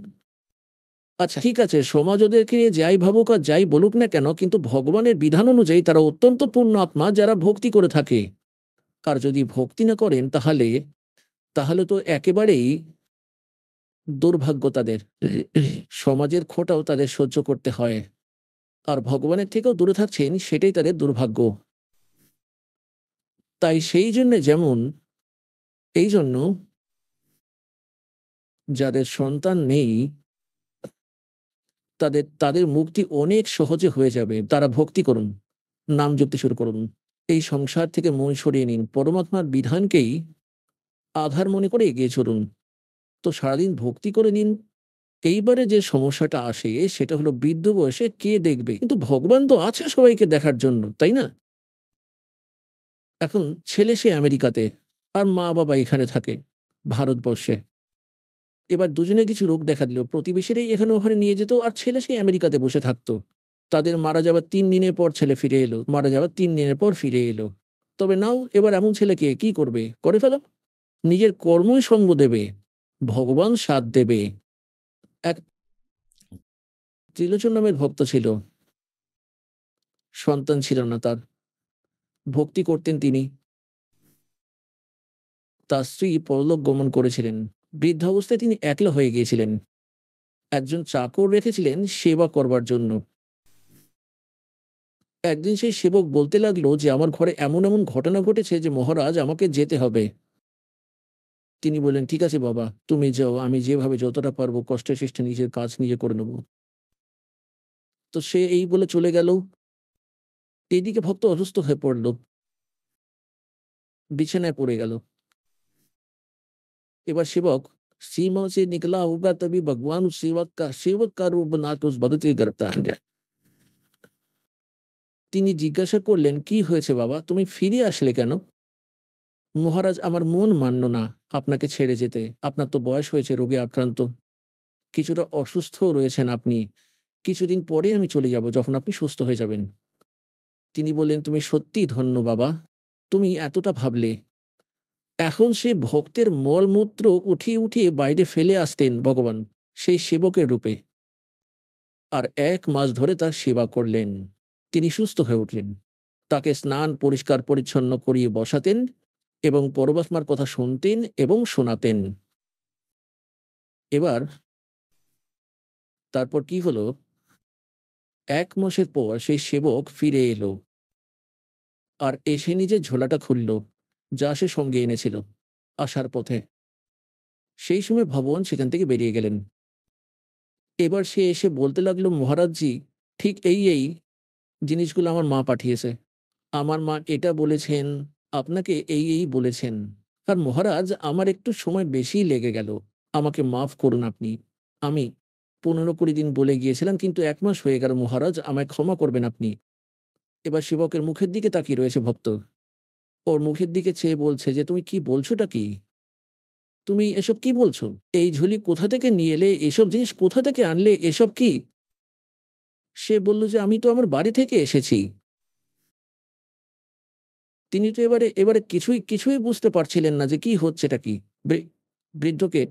আচ্ছা ঠিক আছে, সমাজ ওদেরকে নিয়ে যাই ভাবুক আর যাই বলুক না কেন, কিন্তু ভগবানের বিধান অনুযায়ী তারা অত্যন্ত পূর্ণ আত্মা যারা ভক্তি করে থাকে। আর যদি ভক্তি না করেন, তাহলে তাহলে তো একেবারেই দুর্ভাগ্য তাদের। সমাজের খোঁটাও তাদের সহ্য করতে হয়। আর ভগবানের থেকেও দূরে থাকছেন, সেটাই তাদের দুর্ভাগ্য। তাই সেই জন্য যেমন এই জন্য যাদের সন্তান নেই তাদের তাদের মুক্তি অনেক সহজে হয়ে যাবে। তারা ভক্তি করুন, নাম জপতে শুরু করুন। এই সংসার থেকে মন সরিয়ে নিন। পরমাত্মার বিধানকেই আধার মনে করে এগিয়ে চলুন। তো সারাদিন ভক্তি করে নিন। এইবারে যে সমস্যাটা আসে সেটা হলো বৃদ্ধ বয়সে কে দেখবে? কিন্তু ভগবান তো আছে সবাইকে দেখার জন্য, তাই না? এখন ছেলে সে আমেরিকাতে আর মা-বাবা এখানে থাকে ভারতবর্ষে। এবার দুজনে কিছু রোগ দেখা দিল। প্রতিবেশীরাই এখানে ওখানে নিয়ে যেত আর ছেলে সেই আমেরিকাতে বসে থাকতো। তাদের মারা যাবার ৩ দিনের পর ছেলে ফিরে এলো। মারা যাওয়ার ৩ দিনের পর ফিরে এলো। তবে নাও এবার এমন ছেলেকে কি করবে? করে ফেলো। নিজের কর্মই সঙ্গ দেবে। ভগবান সাথ দেবে। এক ত্রিলোচন নামের ভক্ত ছিল। সন্তান ছিল না তার। ভক্তি করতেন তিনি। তার স্ত্রী পরলোক গমন করেছিলেন। বৃদ্ধাবস্থায় তিনি একলা হয়ে গিয়েছিলেন। একজন চাকর রেখেছিলেন সেবা করবার জন্য। একদিন সেই সেবক বলতে লাগলো যে, "আমার ঘরে এমন, এমন ঘটনা ঘটেছে যে মহারাজ আমাকে যেতে হবে।" তিনি বললেন, "ঠিক আছে বাবা, তুমি যাও। আমি যেভাবে যতটা পারবো কষ্টে সৃষ্টে নিজের কাজ নিজে করে নেব।" তো সে এই বলে চলে গেল। এদিকে ভক্ত অসুস্থ হয়ে পড়ল। বিছানায় পড়ে গেল। এবার সেবক सीमा से निकला होगा तभी भगवान उस सेवक का रूप बनाकर उस भगत के गिरफ्तार किया। তিনি জিজ্ঞাসা করলেন, "কি হয়েছে বাবা? তুমি ফিরে আসলে কেন?" "মহারাজ আমার মন মানল না আপনাকে ছেড়ে যেতে। আপনার তো বয়স হয়েছে, রোগে আক্রান্ত। কিছুটা অসুস্থও রয়েছেন আপনি। কিছুদিন পরে আমি চলে যাব যখন আপনি সুস্থ হয়ে যাবেন।" তিনি বললেন, "তুমি সত্যিই ধন্য বাবা। তুমি এতটা ভাবলে।" এখন সে ভক্তের মলমূত্র উঠিয়ে, উঠিয়ে বাইরে ফেলে আসতেন ভগবান, সেই সেবকের রূপে। আর ১ মাস ধরে তার সেবা করলেন। তিনি সুস্থ হয়ে উঠলেন। তাকে স্নান পরিষ্কার পরিচ্ছন্ন করিয়ে বসাতেন এবং পরমাত্মার কথা শুনতেন এবং শোনাতেন। এবার তারপর কি হলো? ১ মাসের পর সেই সেবক ফিরে এলো আর এসে নিজের ঝোলাটা খুলল, যা সে সঙ্গে এনেছিল আসার পথে। সেই সময় ভগবান সেখান থেকে বেরিয়ে গেলেন। এবার সে এসে বলতে লাগলো, "মহারাজজি, ঠিক এই জিনিসগুলো আমার মা পাঠিয়েছে। আমার মা এটা বলেছেন, আপনাকে এই বলেছেন। আর মহারাজ আমার একটু সময় বেশিই লেগে গেল। আমাকে মাফ করুন আপনি। আমি ১৫-২০ দিন বলে গিয়েছিলাম কিন্তু ১ মাস হয়ে গেল মহারাজ, আমায় ক্ষমা করবেন আপনি।" এবার সেবকের মুখের দিকে তাকিয়ে রয়েছে ভক্ত। ওর মুখের দিকে চেয়ে বলছে যে, "তুমি কি বলছোটা কি? তুমি এসব কি বলছো? এই ঝুলি কোথা থেকে নিয়ে এলে? এসব জিনিস কোথা থেকে আনলে? এসব কি?" সে বলল যে, "আমি তো আমার বাড়ি থেকে এসেছি।" তিনি তো এবারে কিছুই বুঝতে পারছিলেন না যে কি হচ্ছেটা কি? বৃ বৃদ্ধকে,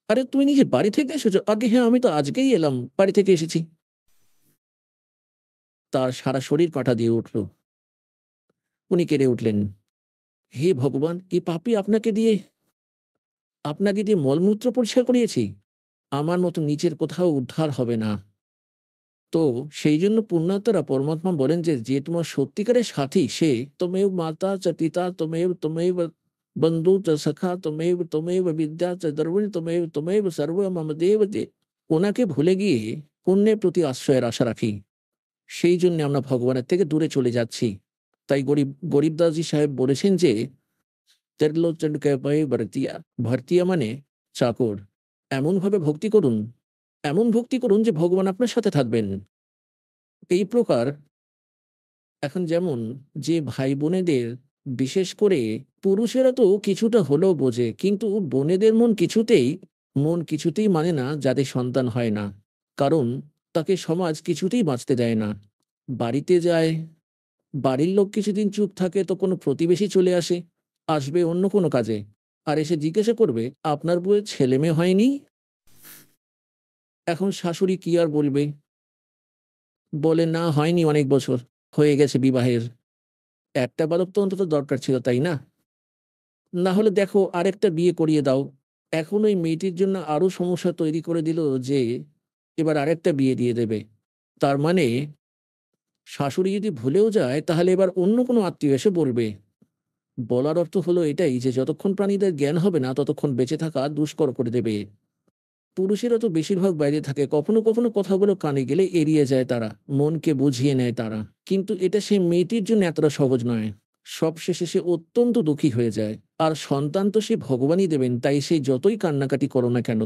"আরে তুমি নিজের বাড়ি থেকে এসেছো?" "আগে হ্যাঁ, আমি তো আজকেই এলাম। বাড়ি থেকে এসেছি।" তার সারা শরীর কাঁটা দিয়ে উঠল। উনি কেঁদে উঠলেন। "হে ভগবান! কি পাপী আপনাকে দিয়ে মলমূত্র পরিষ্কার করিয়েছি? আমার মতো নীচের কোথাও উদ্ধার হবে না।" তো সেইজন্য পুণ্যাত্মারা পরমাত্মা বলেন যে তোমার সত্যিকারের সাথী সে ত্বমেব মাতা চ পিতা ত্বমেব বন্ধু চ সখা ত্বমেব বিদ্যা চ দ্রবিণ ত্বমেব সর্ব মম দেবতে। ওনাকে ভুলে গিয়ে পুণ্যের প্রতি আশ্রয়ের আশা রাখি। সেই জন্য আমরা ভগবানের থেকে দূরে চলে যাচ্ছি। তাই গরিবদাসজি সাহেব বলেছেন যে তেরলোচন কে ভয় ভরতিয়া। ভরতিয়া মানে চাকর। এমন ভক্তি করুন যে ভগবান আপনার সাথে থাকবেন। এই প্রকার এখন যেমন যে ভাই বোনেদের, বিশেষ করে পুরুষেরা তো কিছুটা হলেও বোঝে, কিন্তু বোনেদের মন কিছুতেই মানে না যাদের সন্তান হয় না। কারণ তাকে সমাজ কিছুতেই বাঁচতে দেয় না। বাড়িতে যায়, বাড়ির লোক কিছুদিন চুপ থাকে তো কোনো প্রতিবেশী চলে আসবে অন্য কোনো কাজে। আর এসে জিজ্ঞাসা করবে, "আপনার বউয়ের ছেলে-মেয়ে হয়নি?" এখন শাশুড়ি কি আর বলবে? বলে, "না, হয়নি অনেক বছর। হয়ে গেছে বিবাহের। একটা বালক তো অন্তত দরকার ছিল, তাই না? না হলে দেখো আরেকটা বিয়ে করিয়ে দাও।" এখন ওই মেয়েটির জন্য আরো সমস্যা তৈরি করে দিল যে এবার আরেকটা বিয়ে দিয়ে দেবে। তার মানে শাশুড়ি যদি ভুলেও যায় তাহলে এবার অন্য কোনো আত্মীয় এসে বলবে বলার অর্থ হলো এটাই যে যতক্ষণ প্রাণীদের জ্ঞান হবে না ততক্ষণ বেঁচে থাকা দুষ্কর করে দেবে। পুরুষেরা তো বেশিরভাগ বাইরে থাকে, কখনো কখনো কথাগুলো কানে গেলে এড়িয়ে যায় তারা, মনকে বুঝিয়ে নেয় তারা। কিন্তু এটা সেই মেয়েটির জন্য এতটা সহজ নয়। সবশেষে সে অত্যন্ত দুঃখী হয়ে যায়। আর সন্তান তো সে ভগবানই দেবেন, তাই সে যতই কান্নাকাটি করো না কেন